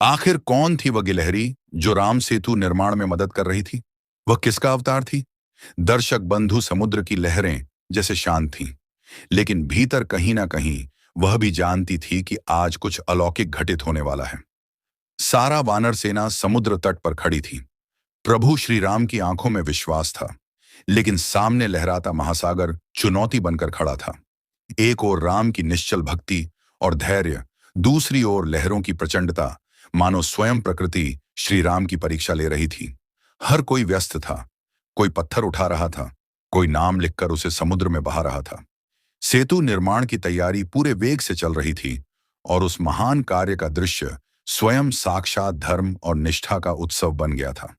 आखिर कौन थी वह गिलहरी जो राम सेतु निर्माण में मदद कर रही थी? वह किसका अवतार थी? दर्शक बंधु समुद्र की लहरें जैसे शांत थीं, लेकिन भीतर कहीं ना कहीं वह भी जानती थी कि आज कुछ अलौकिक घटित होने वाला है। सारा वानर सेना समुद्र तट पर खड़ी थी। प्रभु श्री राम की आंखों में विश्वास था, लेकिन सामने लहराता महासागर चुनौती बनकर खड़ा था। एक ओर राम की निश्चल भक्ति और धैर्य, दूसरी ओर लहरों की प्रचंडता, मानो स्वयं प्रकृति श्री राम की परीक्षा ले रही थी। हर कोई व्यस्त था, कोई पत्थर उठा रहा था, कोई नाम लिखकर उसे समुद्र में बहा रहा था। सेतु निर्माण की तैयारी पूरे वेग से चल रही थी, और उस महान कार्य का दृश्य स्वयं साक्षात धर्म और निष्ठा का उत्सव बन गया था।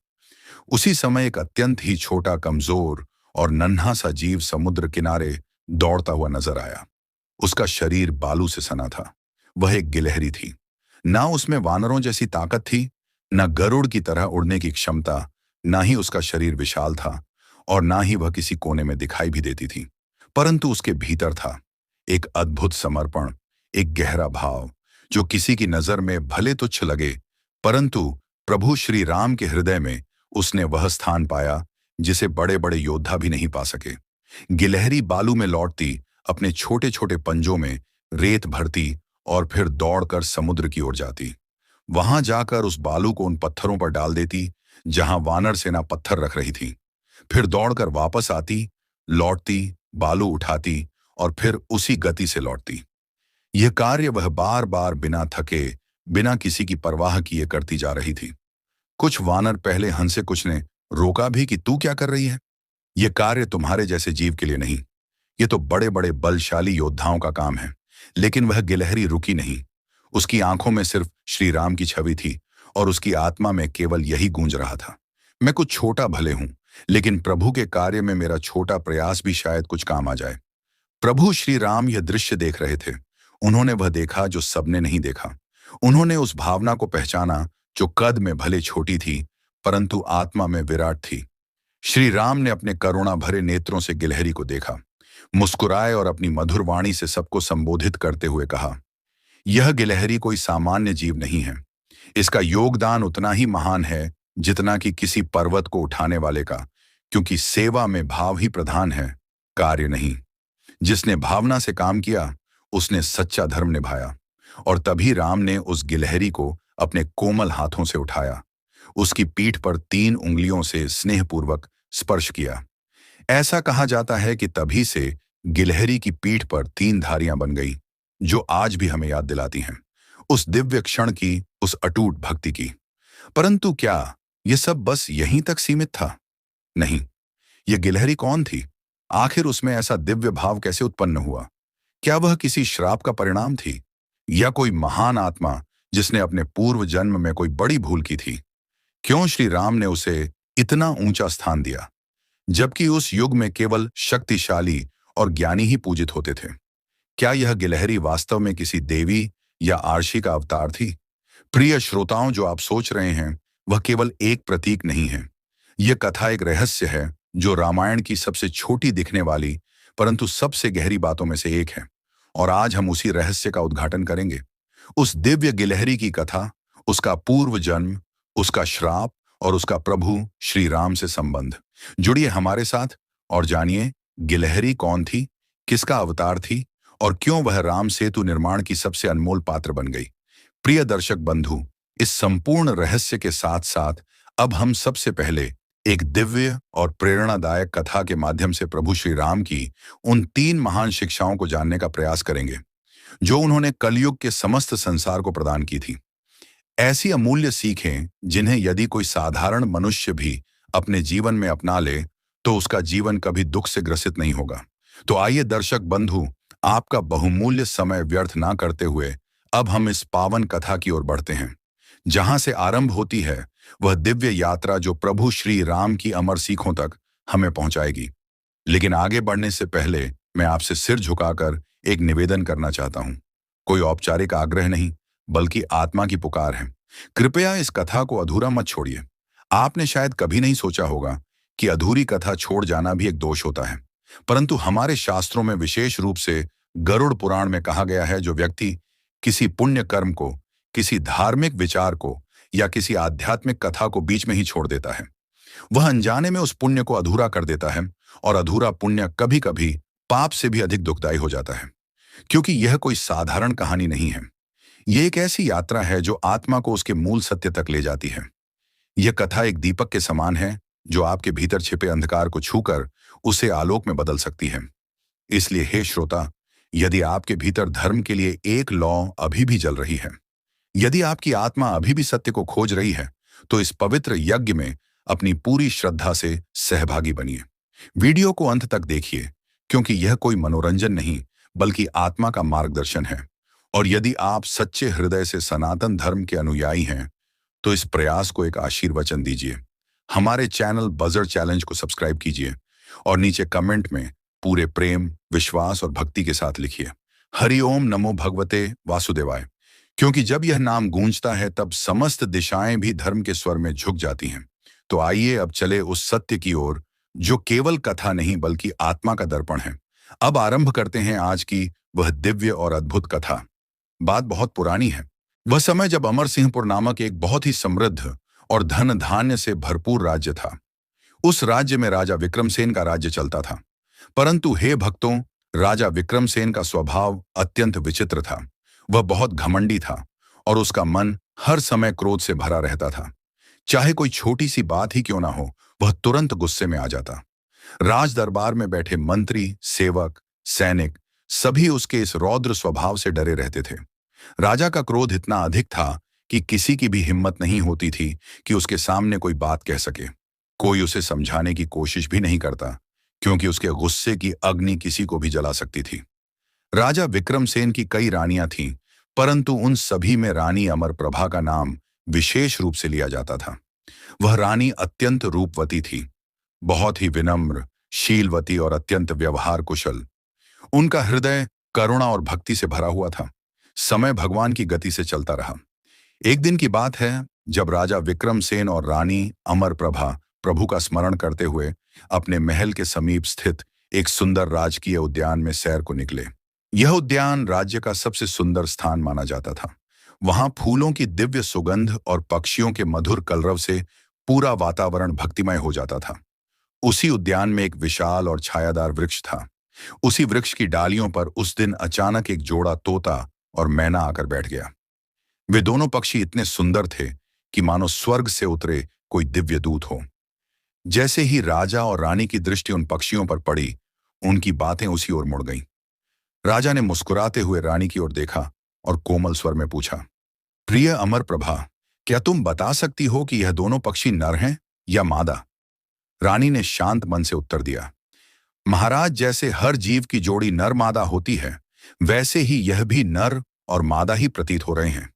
उसी समय एक अत्यंत ही छोटा, कमजोर और नन्हा सा जीव समुद्र किनारे दौड़ता हुआ नजर आया। उसका शरीर बालू से सना था। वह एक गिलहरी थी। ना उसमें वानरों जैसी ताकत थी, न गरुड़ की तरह उड़ने की क्षमता, ना ही उसका शरीर विशाल था, और ना ही वह किसी कोने में दिखाई भी देती थी। परंतु उसके भीतर था एक अद्भुत समर्पण, एक गहरा भाव, जो किसी की नजर में भले तुच्छ लगे, परंतु प्रभु श्री राम के हृदय में उसने वह स्थान पाया जिसे बड़े बड़े योद्धा भी नहीं पा सके। गिलहरी बालू में लौटती, अपने छोटे छोटे पंजों में रेत भरती, और फिर दौड़कर समुद्र की ओर जाती। वहां जाकर उस बालू को उन पत्थरों पर डाल देती जहां वानर सेना पत्थर रख रही थी। फिर दौड़कर वापस आती, लौटती, बालू उठाती, और फिर उसी गति से लौटती। यह कार्य वह बार बार बिना थके, बिना किसी की परवाह किए करती जा रही थी। कुछ वानर पहले हंसे, कुछ ने रोका भी कि तू क्या कर रही है? यह कार्य तुम्हारे जैसे जीव के लिए नहीं, ये तो बड़े बड़े बलशाली योद्धाओं का काम है। लेकिन वह गिलहरी रुकी नहीं। उसकी आंखों में सिर्फ श्री राम की छवि थी, और उसकी आत्मा में केवल यही गूंज रहा था, मैं कुछ छोटा भले हूं, लेकिन प्रभु के कार्य में मेरा छोटा प्रयास भी शायद कुछ काम आ जाए। प्रभु श्री राम यह दृश्य देख रहे थे। उन्होंने वह देखा जो सबने नहीं देखा। उन्होंने उस भावना को पहचाना जो कद में भले छोटी थी, परंतु आत्मा में विराट थी। श्री राम ने अपने करुणा भरे नेत्रों से गिलहरी को देखा, मुस्कुराए और अपनी मधुर वाणी से सबको संबोधित करते हुए कहा, यह गिलहरी कोई सामान्य जीव नहीं है। इसका योगदान उतना ही महान है जितना कि किसी पर्वत को उठाने वाले का, क्योंकि सेवा में भाव ही प्रधान है, कार्य नहीं। जिसने भावना से काम किया, उसने सच्चा धर्म निभाया। और तभी राम ने उस गिलहरी को अपने कोमल हाथों से उठाया, उसकी पीठ पर 3 उंगलियों से स्नेहपूर्वक स्पर्श किया। ऐसा कहा जाता है कि तभी से गिलहरी की पीठ पर 3 धारियां बन गई, जो आज भी हमें याद दिलाती हैं उस दिव्य क्षण की, उस अटूट भक्ति की। परंतु क्या यह सब बस यहीं तक सीमित था? नहीं। यह गिलहरी कौन थी? आखिर उसमें ऐसा दिव्य भाव कैसे उत्पन्न हुआ? क्या वह किसी श्राप का परिणाम थी, या कोई महान आत्मा जिसने अपने पूर्व जन्म में कोई बड़ी भूल की थी? क्यों श्री राम ने उसे इतना ऊंचा स्थान दिया, जबकि उस युग में केवल शक्तिशाली और ज्ञानी ही पूजित होते थे? क्या यह गिलहरी वास्तव में किसी देवी या आर्षी का अवतार थी? प्रिय श्रोताओं, जो आप सोच रहे हैं वह केवल एक प्रतीक नहीं है। यह कथा एक रहस्य है जो रामायण की सबसे छोटी दिखने वाली परंतु सबसे गहरी बातों में से एक है। और आज हम उसी रहस्य का उद्घाटन करेंगे। उस दिव्य गिलहरी की कथा, उसका पूर्व जन्म, उसका श्राप और उसका प्रभु श्री राम से संबंध। जुड़िए हमारे साथ और जानिए गिलहरी कौन थी, किसका अवतार थी, और क्यों वह राम सेतु निर्माण की सबसे अनमोल पात्र बन गई। प्रिय दर्शक बंधु, इस संपूर्ण रहस्य के साथ साथ अब हम सबसे पहले एक दिव्य और प्रेरणादायक कथा के माध्यम से प्रभु श्री राम की उन 3 महान शिक्षाओं को जानने का प्रयास करेंगे, जो उन्होंने कलयुग के समस्त संसार को प्रदान की थी। ऐसी अमूल्य सीखें जिन्हें यदि कोई साधारण मनुष्य भी अपने जीवन में अपना ले तो उसका जीवन कभी दुख से ग्रसित नहीं होगा। तो आइए दर्शक बंधु, आपका बहुमूल्य समय व्यर्थ ना करते हुए अब हम इस पावन कथा की ओर बढ़ते हैं। जहां से आरंभ होती है वह दिव्य यात्रा जो प्रभु श्री राम की अमर सीखों तक हमें पहुंचाएगी। लेकिन आगे बढ़ने से पहले मैं आपसे सिर झुकाकर एक निवेदन करना चाहता हूं। कोई औपचारिक आग्रह नहीं, बल्कि आत्मा की पुकार है। कृपया इस कथा को अधूरा मत छोड़िए। आपने शायद कभी नहीं सोचा होगा कि अधूरी कथा छोड़ जाना भी एक दोष होता है, परंतु हमारे शास्त्रों में, विशेष रूप से गरुड़ पुराण में कहा गया है, जो व्यक्ति किसी पुण्य कर्म को किसी धार्मिक विचार को या किसी आध्यात्मिक कथा को बीच में ही छोड़ देता है। वह अनजाने में उस पुण्य को अधूरा कर देता है, और अधूरा पुण्य कभी कभी पाप से भी अधिक दुखदायी हो जाता है। क्योंकि यह कोई साधारण कहानी नहीं है, यह एक ऐसी यात्रा है जो आत्मा को उसके मूल सत्य तक ले जाती है। यह कथा एक दीपक के समान है जो आपके भीतर छिपे अंधकार को छूकर उसे आलोक में बदल सकती है। इसलिए हे श्रोता, यदि आपके भीतर धर्म के लिए एक लौ अभी भी जल रही है, यदि आपकी आत्मा अभी भी सत्य को खोज रही है, तो इस पवित्र यज्ञ में अपनी पूरी श्रद्धा से सहभागी बनिए। वीडियो को अंत तक देखिए, क्योंकि यह कोई मनोरंजन नहीं बल्कि आत्मा का मार्गदर्शन है। और यदि आप सच्चे हृदय से सनातन धर्म के अनुयायी हैं, तो इस प्रयास को एक आशीर्वचन दीजिए। हमारे चैनल बजर चैलेंज को सब्सक्राइब कीजिए और नीचे कमेंट में पूरे प्रेम, विश्वास और भक्ति के साथ लिखिए, हरि ओम नमो भगवते वासुदेवाय। क्योंकि जब यह नाम गूंजता है तब समस्त दिशाएं भी धर्म के स्वर में झुक जाती हैं। तो आइए अब चले उस सत्य की ओर जो केवल कथा नहीं बल्कि आत्मा का दर्पण है। अब आरंभ करते हैं आज की वह दिव्य और अद्भुत कथा। बात बहुत पुरानी है। वह समय जब अमरसिंहपुर नामक एक बहुत ही समृद्ध और धन धान्य से भरपूर राज्य था। उस राज्य में राजा विक्रमसेन का राज्य चलता था। परंतु हे भक्तों, राजा विक्रमसेन का स्वभाव अत्यंत विचित्र था। वह बहुत घमंडी था और उसका मन हर समय क्रोध से भरा रहता था। चाहे कोई छोटी सी बात ही क्यों ना हो, वह तुरंत गुस्से में आ जाता। राज दरबार में बैठे मंत्री, सेवक, सैनिक सभी उसके इस रौद्र स्वभाव से डरे रहते थे। राजा का क्रोध इतना अधिक था कि किसी की भी हिम्मत नहीं होती थी कि उसके सामने कोई बात कह सके। कोई उसे समझाने की कोशिश भी नहीं करता, क्योंकि उसके गुस्से की अग्नि किसी को भी जला सकती थी। राजा विक्रमसेन की कई रानियां थीं, परंतु उन सभी में रानी अमरप्रभा का नाम विशेष रूप से लिया जाता था। वह रानी अत्यंत रूपवती थी, बहुत ही विनम्र, शीलवती और अत्यंत व्यवहार कुशल। उनका हृदय करुणा और भक्ति से भरा हुआ था। समय भगवान की गति से चलता रहा। एक दिन की बात है जब राजा विक्रमसेन और रानी अमरप्रभा प्रभु का स्मरण करते हुए अपने महल के समीप स्थित एक सुंदर राजकीय उद्यान में सैर को निकले। यह उद्यान राज्य का सबसे सुंदर स्थान माना जाता था। वहां फूलों की दिव्य सुगंध और पक्षियों के मधुर कलरव से पूरा वातावरण भक्तिमय हो जाता था। उसी उद्यान में एक विशाल और छायादार वृक्ष था। उसी वृक्ष की डालियों पर उस दिन अचानक एक जोड़ा तोता और मैना आकर बैठ गया। वे दोनों पक्षी इतने सुंदर थे कि मानो स्वर्ग से उतरे कोई दिव्य दूत हो। जैसे ही राजा और रानी की दृष्टि उन पक्षियों पर पड़ी, उनकी बातें उसी ओर मुड़ गईं। राजा ने मुस्कुराते हुए रानी की ओर देखा और कोमल स्वर में पूछा, प्रिय अमरप्रभा, क्या तुम बता सकती हो कि यह दोनों पक्षी नर हैं या मादा? रानी ने शांत मन से उत्तर दिया, महाराज, जैसे हर जीव की जोड़ी नर मादा होती है, वैसे ही यह भी नर और मादा ही प्रतीत हो रहे हैं।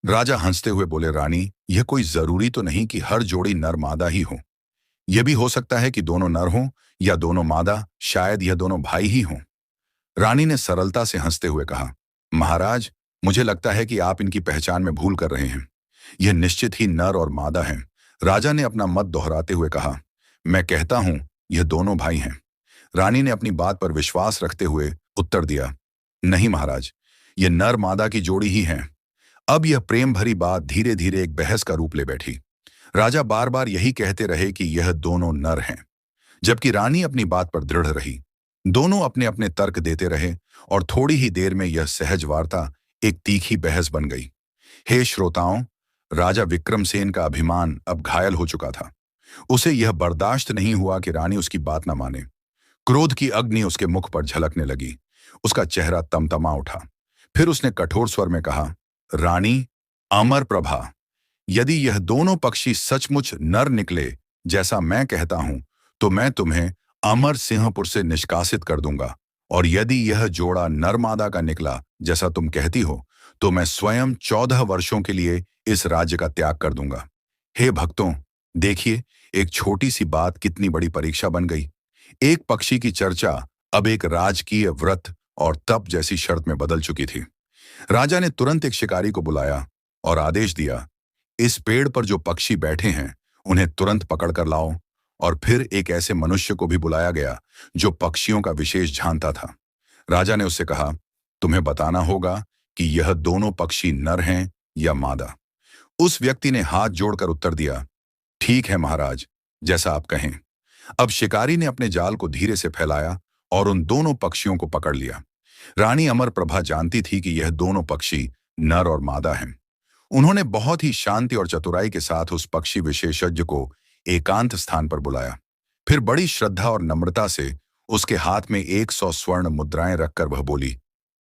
राजा हंसते हुए बोले, रानी, यह कोई जरूरी तो नहीं कि हर जोड़ी नर मादा ही हो। यह भी हो सकता है कि दोनों नर हों या दोनों मादा, शायद यह दोनों भाई ही हों। रानी ने सरलता से हंसते हुए कहा, महाराज, मुझे लगता है कि आप इनकी पहचान में भूल कर रहे हैं। यह निश्चित ही नर और मादा हैं। राजा ने अपना मत दोहराते हुए कहा, मैं कहता हूं यह दोनों भाई हैं। रानी ने अपनी बात पर विश्वास रखते हुए उत्तर दिया, नहीं महाराज, यह नर मादा की जोड़ी ही है। अब यह प्रेम भरी बात धीरे धीरे एक बहस का रूप ले बैठी। राजा बार बार यही कहते रहे कि यह दोनों नर हैं, जबकि रानी अपनी बात पर दृढ़ रही। दोनों अपने अपने तर्क देते रहे और थोड़ी ही देर में यह सहज वार्ता एक तीखी बहस बन गई। हे श्रोताओं, राजा विक्रमसेन का अभिमान अब घायल हो चुका था। उसे यह बर्दाश्त नहीं हुआ कि रानी उसकी बात न माने। क्रोध की अग्नि उसके मुख पर झलकने लगी। उसका चेहरा तमतमा उठा। फिर उसने कठोर स्वर में कहा, रानी अमरप्रभा, यदि यह दोनों पक्षी सचमुच नर निकले जैसा मैं कहता हूं, तो मैं तुम्हें अमरसिंहपुर से निष्कासित कर दूंगा, और यदि यह जोड़ा नर मादा का निकला जैसा तुम कहती हो, तो मैं स्वयं 14 वर्षों के लिए इस राज्य का त्याग कर दूंगा। हे भक्तों, देखिए, एक छोटी सी बात कितनी बड़ी परीक्षा बन गई। एक पक्षी की चर्चा अब एक राजकीय व्रत और तप जैसी शर्त में बदल चुकी थी। राजा ने तुरंत एक शिकारी को बुलाया और आदेश दिया, इस पेड़ पर जो पक्षी बैठे हैं उन्हें तुरंत पकड़ कर लाओ। और फिर एक ऐसे मनुष्य को भी बुलाया गया जो पक्षियों का विशेष जानता था। राजा ने उससे कहा, तुम्हें बताना होगा कि यह दोनों पक्षी नर हैं या मादा? उस व्यक्ति ने हाथ जोड़कर उत्तर दिया, ठीक है महाराज, जैसा आप कहें। अब शिकारी ने अपने जाल को धीरे से फैलाया और उन दोनों पक्षियों को पकड़ लिया। रानी अमर प्रभा जानती थी कि यह दोनों पक्षी नर और मादा हैं। उन्होंने बहुत ही शांति और चतुराई के साथ उस पक्षी विशेषज्ञ को एकांत स्थान पर बुलाया। फिर बड़ी श्रद्धा और नम्रता से उसके हाथ में 100 स्वर्ण मुद्राएं रखकर वह बोली,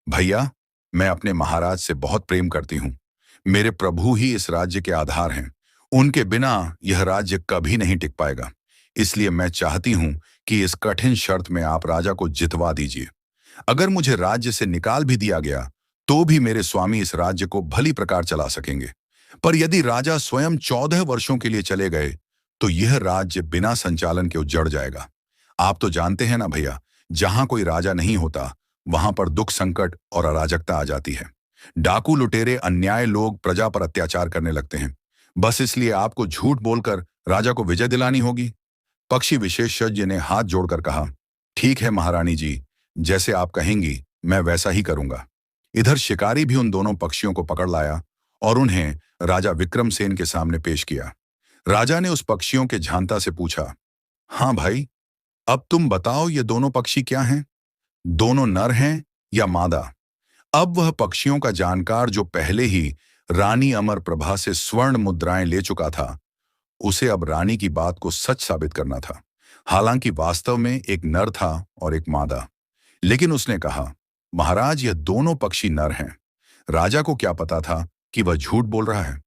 भैया, मैं अपने महाराज से बहुत प्रेम करती हूँ। मेरे प्रभु ही इस राज्य के आधार हैं। उनके बिना यह राज्य कभी नहीं टिक पाएगा। इसलिए मैं चाहती हूँ कि इस कठिन शर्त में आप राजा को जितवा दीजिए। अगर मुझे राज्य से निकाल भी दिया गया तो भी मेरे स्वामी इस राज्य को भली प्रकार चला सकेंगे। पर यदि राजा स्वयं 14 वर्षों के लिए चले गए तो यह राज्य बिना संचालन के उजड़ जाएगा। आप तो जानते हैं ना भैया, जहां कोई राजा नहीं होता वहां पर दुख, संकट और अराजकता आ जाती है। डाकू, लुटेरे, अन्याय लोग प्रजा पर अत्याचार करने लगते हैं। बस इसलिए आपको झूठ बोलकर राजा को विजय दिलानी होगी। पक्षी विशेषज्ञ ने हाथ जोड़कर कहा, ठीक है महारानी जी, जैसे आप कहेंगी मैं वैसा ही करूंगा। इधर शिकारी भी उन दोनों पक्षियों को पकड़ लाया और उन्हें राजा विक्रमसेन के सामने पेश किया। राजा ने उस पक्षियों के झांता से पूछा, हाँ भाई, अब तुम बताओ ये दोनों पक्षी क्या हैं? दोनों नर हैं या मादा? अब वह पक्षियों का जानकार, जो पहले ही रानी अमर प्रभा से स्वर्ण मुद्राएं ले चुका था, उसे अब रानी की बात को सच साबित करना था। हालांकि वास्तव में एक नर था और एक मादा। लेकिन उसने कहा, महाराज, यह दोनों पक्षी नर हैं। राजा को क्या पता था कि वह झूठ बोल रहा है।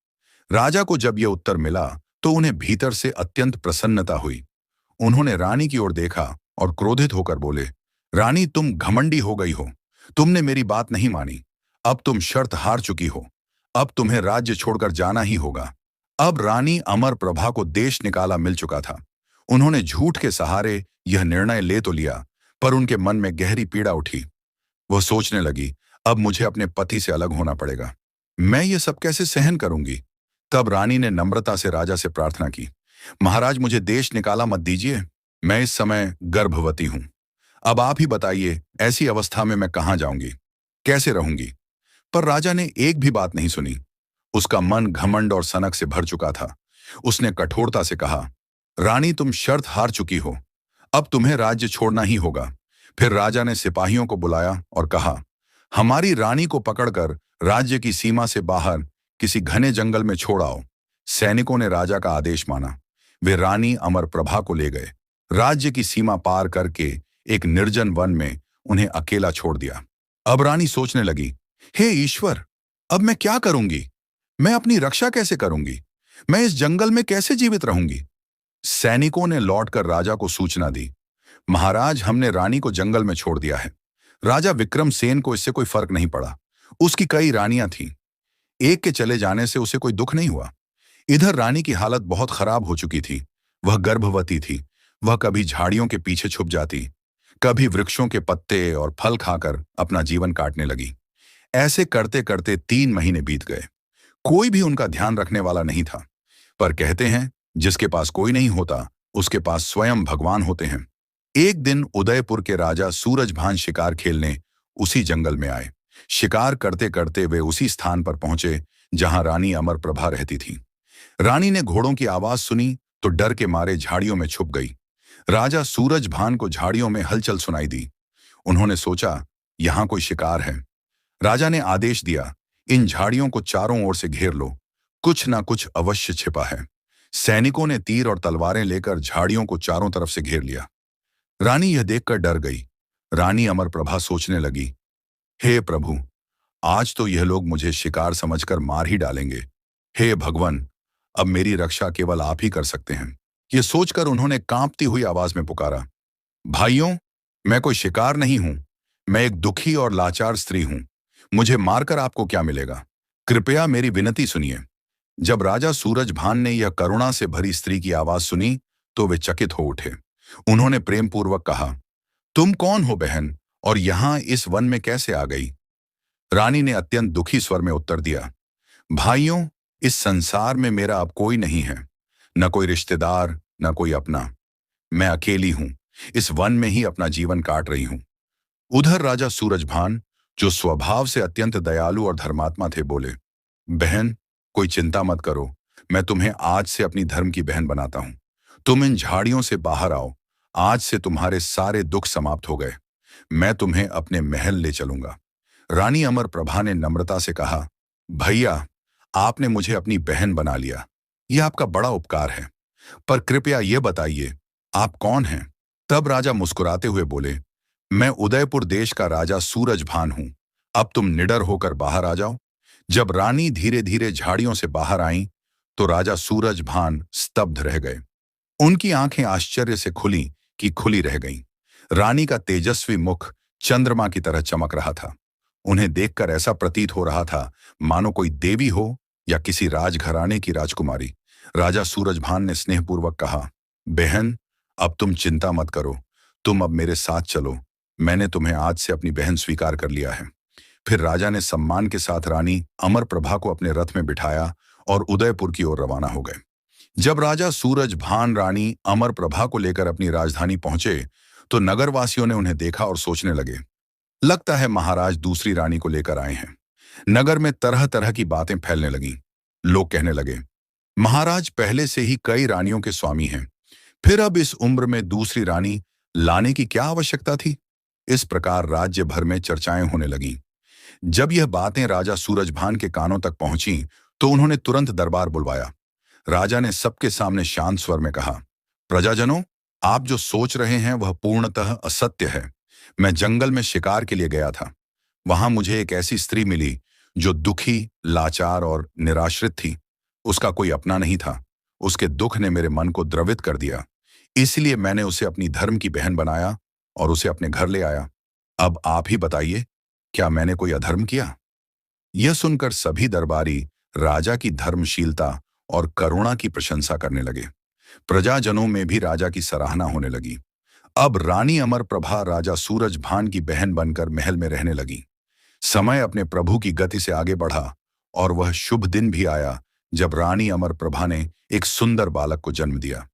राजा को जब यह उत्तर मिला तो उन्हें भीतर से अत्यंत प्रसन्नता हुई। उन्होंने रानी की ओर देखा और क्रोधित होकर बोले, रानी, तुम घमंडी हो गई हो। तुमने मेरी बात नहीं मानी। अब तुम शर्त हार चुकी हो। अब तुम्हें राज्य छोड़कर जाना ही होगा। अब रानी अमर प्रभा को देश निकाला मिल चुका था। उन्होंने झूठ के सहारे यह निर्णय ले तो लिया, पर उनके मन में गहरी पीड़ा उठी। वह सोचने लगी, अब मुझे अपने पति से अलग होना पड़ेगा। मैं ये सब कैसे सहन करूंगी? तब रानी ने नम्रता से राजा से प्रार्थना की, महाराज, मुझे देश निकाला मत दीजिए। मैं इस समय गर्भवती हूं। अब आप ही बताइए, ऐसी अवस्था में मैं कहां जाऊंगी, कैसे रहूंगी? पर राजा ने एक भी बात नहीं सुनी। उसका मन घमंड और सनक से भर चुका था। उसने कठोरता से कहा, रानी, तुम शर्त हार चुकी हो। अब तुम्हें राज्य छोड़ना ही होगा। फिर राजा ने सिपाहियों को बुलाया और कहा, हमारी रानी को पकड़कर राज्य की सीमा से बाहर किसी घने जंगल में छोड़ आओ। सैनिकों ने राजा का आदेश माना। वे रानी अमर प्रभा को ले गए। राज्य की सीमा पार करके एक निर्जन वन में उन्हें अकेला छोड़ दिया। अब रानी सोचने लगी, हे ईश्वर, अब मैं क्या करूंगी? मैं अपनी रक्षा कैसे करूंगी? मैं इस जंगल में कैसे जीवित रहूंगी? सैनिकों ने लौटकर राजा को सूचना दी, महाराज, हमने रानी को जंगल में छोड़ दिया है। राजा विक्रमसेन को इससे कोई फर्क नहीं पड़ा। उसकी कई रानियां थीं। एक के चले जाने से उसे कोई दुख नहीं हुआ। इधर रानी की हालत बहुत खराब हो चुकी थी। वह गर्भवती थी। वह कभी झाड़ियों के पीछे छुप जाती, कभी वृक्षों के पत्ते और फल खाकर अपना जीवन काटने लगी। ऐसे करते करते 3 महीने बीत गए। कोई भी उनका ध्यान रखने वाला नहीं था। पर कहते हैं, जिसके पास कोई नहीं होता उसके पास स्वयं भगवान होते हैं। एक दिन उदयपुर के राजा सूरजभान शिकार खेलने उसी जंगल में आए। शिकार करते करते वे उसी स्थान पर पहुंचे जहां रानी अमर प्रभा रहती थी। रानी ने घोड़ों की आवाज सुनी तो डर के मारे झाड़ियों में छुप गई। राजा सूरजभान को झाड़ियों में हलचल सुनाई दी। उन्होंने सोचा, यहां कोई शिकार है। राजा ने आदेश दिया, इन झाड़ियों को चारों ओर से घेर लो, कुछ ना कुछ अवश्य छिपा है। सैनिकों ने तीर और तलवारें लेकर झाड़ियों को चारों तरफ से घेर लिया। रानी यह देखकर डर गई। रानी अमर प्रभा सोचने लगी, हे प्रभु, आज तो यह लोग मुझे शिकार समझकर मार ही डालेंगे। हे भगवान, अब मेरी रक्षा केवल आप ही कर सकते हैं। यह सोचकर उन्होंने कांपती हुई आवाज में पुकारा, भाइयों, मैं कोई शिकार नहीं हूं। मैं एक दुखी और लाचार स्त्री हूं। मुझे मारकर आपको क्या मिलेगा? कृपया मेरी विनती सुनिए। जब राजा सूरजभान ने यह करुणा से भरी स्त्री की आवाज सुनी तो वे चकित हो उठे। उन्होंने प्रेमपूर्वक कहा, तुम कौन हो बहन, और यहां इस वन में कैसे आ गई? रानी ने अत्यंत दुखी स्वर में उत्तर दिया, भाइयों, इस संसार में मेरा अब कोई नहीं है। न कोई रिश्तेदार, न कोई अपना। मैं अकेली हूं। इस वन में ही अपना जीवन काट रही हूं। उधर राजा सूरजभान, जो स्वभाव से अत्यंत दयालु और धर्मात्मा थे, बोले, बहन, कोई चिंता मत करो, मैं तुम्हें आज से अपनी धर्म की बहन बनाता हूं। तुम इन झाड़ियों से बाहर आओ। आज से तुम्हारे सारे दुख समाप्त हो गए। मैं तुम्हें अपने महल ले चलूंगा। रानी अमर प्रभा ने नम्रता से कहा, भैया, आपने मुझे अपनी बहन बना लिया। यह आपका बड़ा उपकार है। पर कृपया ये बताइए, आप कौन हैं? तब राजा मुस्कुराते हुए बोले, मैं उदयपुर देश का राजा सूरजभान हूं। अब तुम निडर होकर बाहर आ जाओ। जब रानी धीरे धीरे झाड़ियों से बाहर आईं, तो राजा सूरजभान स्तब्ध रह गए। उनकी आंखें आश्चर्य से खुली कि खुली रह गईं। रानी का तेजस्वी मुख चंद्रमा की तरह चमक रहा था। उन्हें देखकर ऐसा प्रतीत हो रहा था मानो कोई देवी हो या किसी राजघराने की राजकुमारी। राजा सूरजभान ने स्नेहपूर्वक कहा, बहन, अब तुम चिंता मत करो। तुम अब मेरे साथ चलो। मैंने तुम्हें आज से अपनी बहन स्वीकार कर लिया है। फिर राजा ने सम्मान के साथ रानी अमर प्रभा को अपने रथ में बिठाया और उदयपुर की ओर रवाना हो गए। जब राजा सूरजभान रानी अमर प्रभा को लेकर अपनी राजधानी पहुंचे, तो नगरवासियों ने उन्हें देखा और सोचने लगे, लगता है महाराज दूसरी रानी को लेकर आए हैं। नगर में तरह तरह की बातें फैलने लगीं। लोग कहने लगे, महाराज पहले से ही कई रानियों के स्वामी हैं, फिर अब इस उम्र में दूसरी रानी लाने की क्या आवश्यकता थी? इस प्रकार राज्य भर में चर्चाएं होने लगीं। जब यह बातें राजा सूरजभान के कानों तक पहुंची, तो उन्होंने तुरंत दरबार बुलवाया। राजा ने सबके सामने शांत स्वर में कहा, प्रजाजनों, आप जो सोच रहे हैं वह पूर्णतः असत्य है। मैं जंगल में शिकार के लिए गया था। वहां मुझे एक ऐसी स्त्री मिली जो दुखी, लाचार और निराश्रित थी। उसका कोई अपना नहीं था। उसके दुख ने मेरे मन को द्रवित कर दिया। इसलिए मैंने उसे अपनी धर्म की बहन बनाया और उसे अपने घर ले आया। अब आप ही बताइए, क्या मैंने कोई अधर्म किया? यह सुनकर सभी दरबारी राजा की धर्मशीलता और करुणा की प्रशंसा करने लगे। प्रजाजनों में भी राजा की सराहना होने लगी। अब रानी अमर प्रभा राजा सूरजभान की बहन बनकर महल में रहने लगी। समय अपने प्रभु की गति से आगे बढ़ा और वह शुभ दिन भी आया जब रानी अमर प्रभा ने एक सुंदर बालक को जन्म दिया।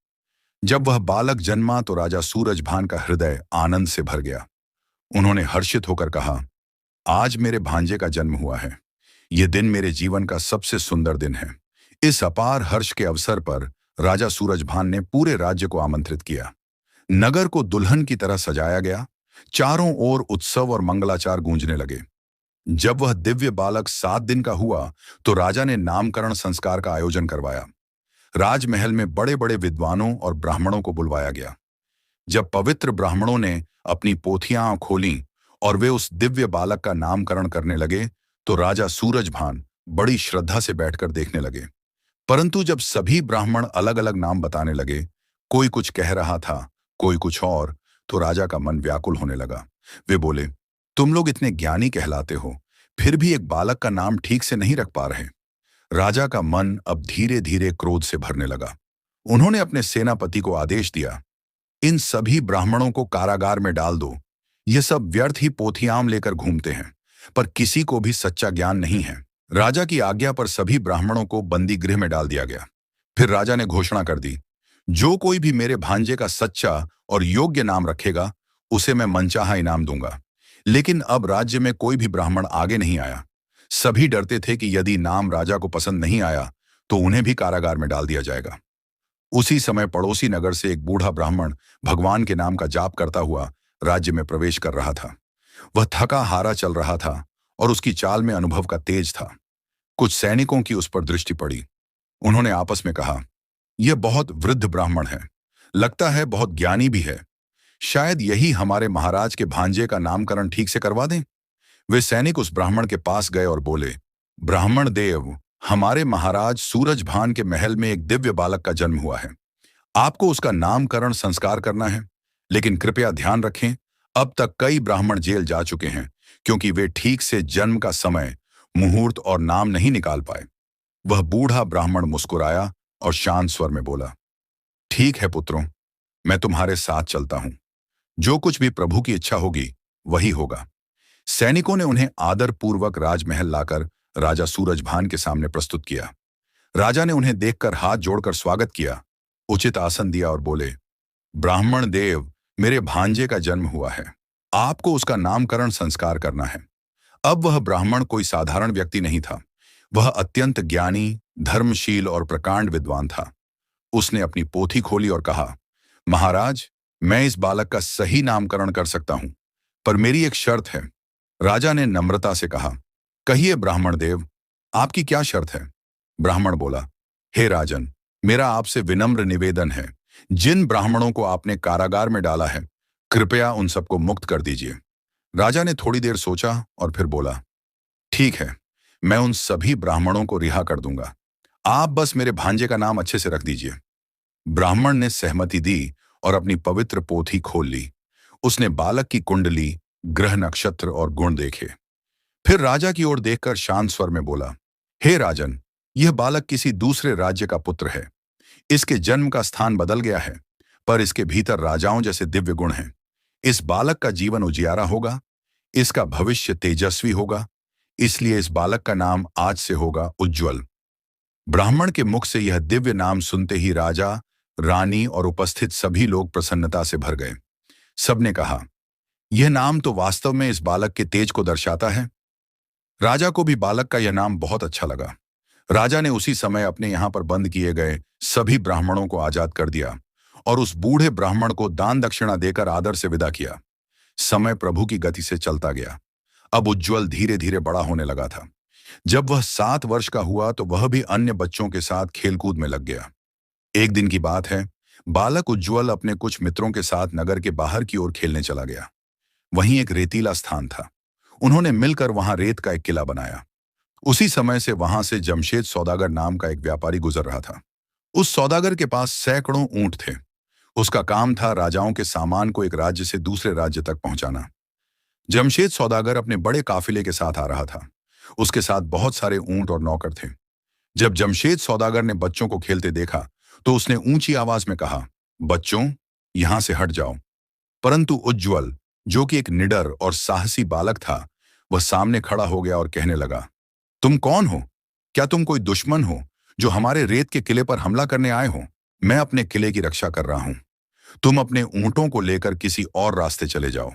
जब वह बालक जन्मा तो राजा सूरजभान का हृदय आनंद से भर गया। उन्होंने हर्षित होकर कहा, आज मेरे भांजे का जन्म हुआ है। यह दिन मेरे जीवन का सबसे सुंदर दिन है। इस अपार हर्ष के अवसर पर राजा सूरजभान ने पूरे राज्य को आमंत्रित किया। नगर को दुल्हन की तरह सजाया गया। चारों ओर उत्सव और मंगलाचार गूंजने लगे। जब वह दिव्य बालक 7 दिन का हुआ, तो राजा ने नामकरण संस्कार का आयोजन करवाया। राजमहल में बड़े बड़े विद्वानों और ब्राह्मणों को बुलवाया गया। जब पवित्र ब्राह्मणों ने अपनी पोथियां खोलीं और वे उस दिव्य बालक का नामकरण करने लगे, तो राजा सूरजभान बड़ी श्रद्धा से बैठकर देखने लगे। परंतु जब सभी ब्राह्मण अलग अलग नाम बताने लगे, कोई कुछ कह रहा था, कोई कुछ और, तो राजा का मन व्याकुल होने लगा। वे बोले, तुम लोग इतने ज्ञानी कहलाते हो, फिर भी एक बालक का नाम ठीक से नहीं रख पा रहे। राजा का मन अब धीरे धीरे क्रोध से भरने लगा। उन्होंने अपने सेनापति को आदेश दिया, इन सभी ब्राह्मणों को कारागार में डाल दो। ये सब व्यर्थ ही पोथियाम लेकर घूमते हैं, पर किसी को भी सच्चा ज्ञान नहीं है। राजा की आज्ञा पर सभी ब्राह्मणों को बंदी गृह में डाल दिया गया। फिर राजा ने घोषणा कर दी, जो कोई भी मेरे भांजे का सच्चा और योग्य नाम रखेगा, उसे मैं मनचाहा इनाम दूंगा। लेकिन अब राज्य में कोई भी ब्राह्मण आगे नहीं आया। सभी डरते थे कि यदि नाम राजा को पसंद नहीं आया, तो उन्हें भी कारागार में डाल दिया जाएगा। उसी समय पड़ोसी नगर से एक बूढ़ा ब्राह्मण भगवान के नाम का जाप करता हुआ राज्य में प्रवेश कर रहा था। वह थका हारा चल रहा था और उसकी चाल में अनुभव का तेज था। कुछ सैनिकों की उस पर दृष्टि पड़ी। उन्होंने आपस में कहा, यह बहुत वृद्ध ब्राह्मण है, लगता है बहुत ज्ञानी भी है। शायद यही हमारे महाराज के भांजे का नामकरण ठीक से करवा दें। वे सैनिक उस ब्राह्मण के पास गए और बोले, ब्राह्मण देव, हमारे महाराज सूरजभान के महल में एक दिव्य बालक का जन्म हुआ है। आपको उसका नामकरण संस्कार करना है, लेकिन कृपया ध्यान रखें, अब तक कई ब्राह्मण जेल जा चुके हैं, क्योंकि वे ठीक से जन्म का समय, मुहूर्त और नाम नहीं निकाल पाए। वह बूढ़ा ब्राह्मण मुस्कुराया और शांत स्वर में बोला, ठीक है पुत्रों, मैं तुम्हारे साथ चलता हूं। जो कुछ भी प्रभु की इच्छा होगी वही होगा। सैनिकों ने उन्हें आदरपूर्वक राजमहल लाकर राजा सूरजभान के सामने प्रस्तुत किया। राजा ने उन्हें देखकर हाथ जोड़कर स्वागत किया, उचित आसन दिया और बोले, ब्राह्मण देव, मेरे भांजे का जन्म हुआ है। आपको उसका नामकरण संस्कार करना है। अब वह ब्राह्मण कोई साधारण व्यक्ति नहीं था। वह अत्यंत ज्ञानी, धर्मशील और प्रकांड विद्वान था। उसने अपनी पोथी खोली और कहा, महाराज, मैं इस बालक का सही नामकरण कर सकता हूं, पर मेरी एक शर्त है। राजा ने नम्रता से कहा, कहिए ब्राह्मण देव, आपकी क्या शर्त है? ब्राह्मण बोला, हे राजन, मेरा आपसे विनम्र निवेदन है, जिन ब्राह्मणों को आपने कारागार में डाला है, कृपया उन सबको मुक्त कर दीजिए। राजा ने थोड़ी देर सोचा और फिर बोला, ठीक है, मैं उन सभी ब्राह्मणों को रिहा कर दूंगा। आप बस मेरे भांजे का नाम अच्छे से रख दीजिए। ब्राह्मण ने सहमति दी और अपनी पवित्र पोथी खोल ली। उसने बालक की कुंडली, ग्रह नक्षत्र और गुण देखे। फिर राजा की ओर देखकर शांत स्वर में बोला, हे राजन, यह बालक किसी दूसरे राज्य का पुत्र है। इसके जन्म का स्थान बदल गया है, पर इसके भीतर राजाओं जैसे दिव्य गुण हैं। इस बालक का जीवन उजियारा होगा, इसका भविष्य तेजस्वी होगा, इसलिए इस बालक का नाम आज से होगा उज्ज्वल। ब्राह्मण के मुख से यह दिव्य नाम सुनते ही राजा, रानी और उपस्थित सभी लोग प्रसन्नता से भर गए। सबने कहा, यह नाम तो वास्तव में इस बालक के तेज को दर्शाता है। राजा को भी बालक का यह नाम बहुत अच्छा लगा। राजा ने उसी समय अपने यहां पर बंद किए गए सभी ब्राह्मणों को आजाद कर दिया और उस बूढ़े ब्राह्मण को दान दक्षिणा देकर आदर से विदा किया। समय प्रभु की गति से चलता गया। अब उज्ज्वल धीरे धीरे बड़ा होने लगा था। जब वह 7 वर्ष का हुआ तो वह भी अन्य बच्चों के साथ खेलकूद में लग गया। एक दिन की बात है, बालक उज्ज्वल अपने कुछ मित्रों के साथ नगर के बाहर की ओर खेलने चला गया। वहीं एक रेतीला स्थान था। उन्होंने मिलकर वहां रेत का एक किला बनाया। उसी समय से वहां से जमशेद सौदागर नाम का एक व्यापारी गुजर रहा था। उस सौदागर के पास सैकड़ों ऊंट थे। उसका काम था राजाओं के सामान को एक राज्य से दूसरे राज्य तक पहुंचाना। जमशेद सौदागर अपने बड़े काफिले के साथ आ रहा था। उसके साथ बहुत सारे ऊंट और नौकर थे। जब जमशेद सौदागर ने बच्चों को खेलते देखा तो उसने ऊंची आवाज में कहा, बच्चों, यहां से हट जाओ। परंतु उज्ज्वल, जो कि एक निडर और साहसी बालक था, वह सामने खड़ा हो गया और कहने लगा, तुम कौन हो? क्या तुम कोई दुश्मन हो जो हमारे रेत के किले पर हमला करने आए हो? मैं अपने किले की रक्षा कर रहा हूं। तुम अपने ऊंटों को लेकर किसी और रास्ते चले जाओ।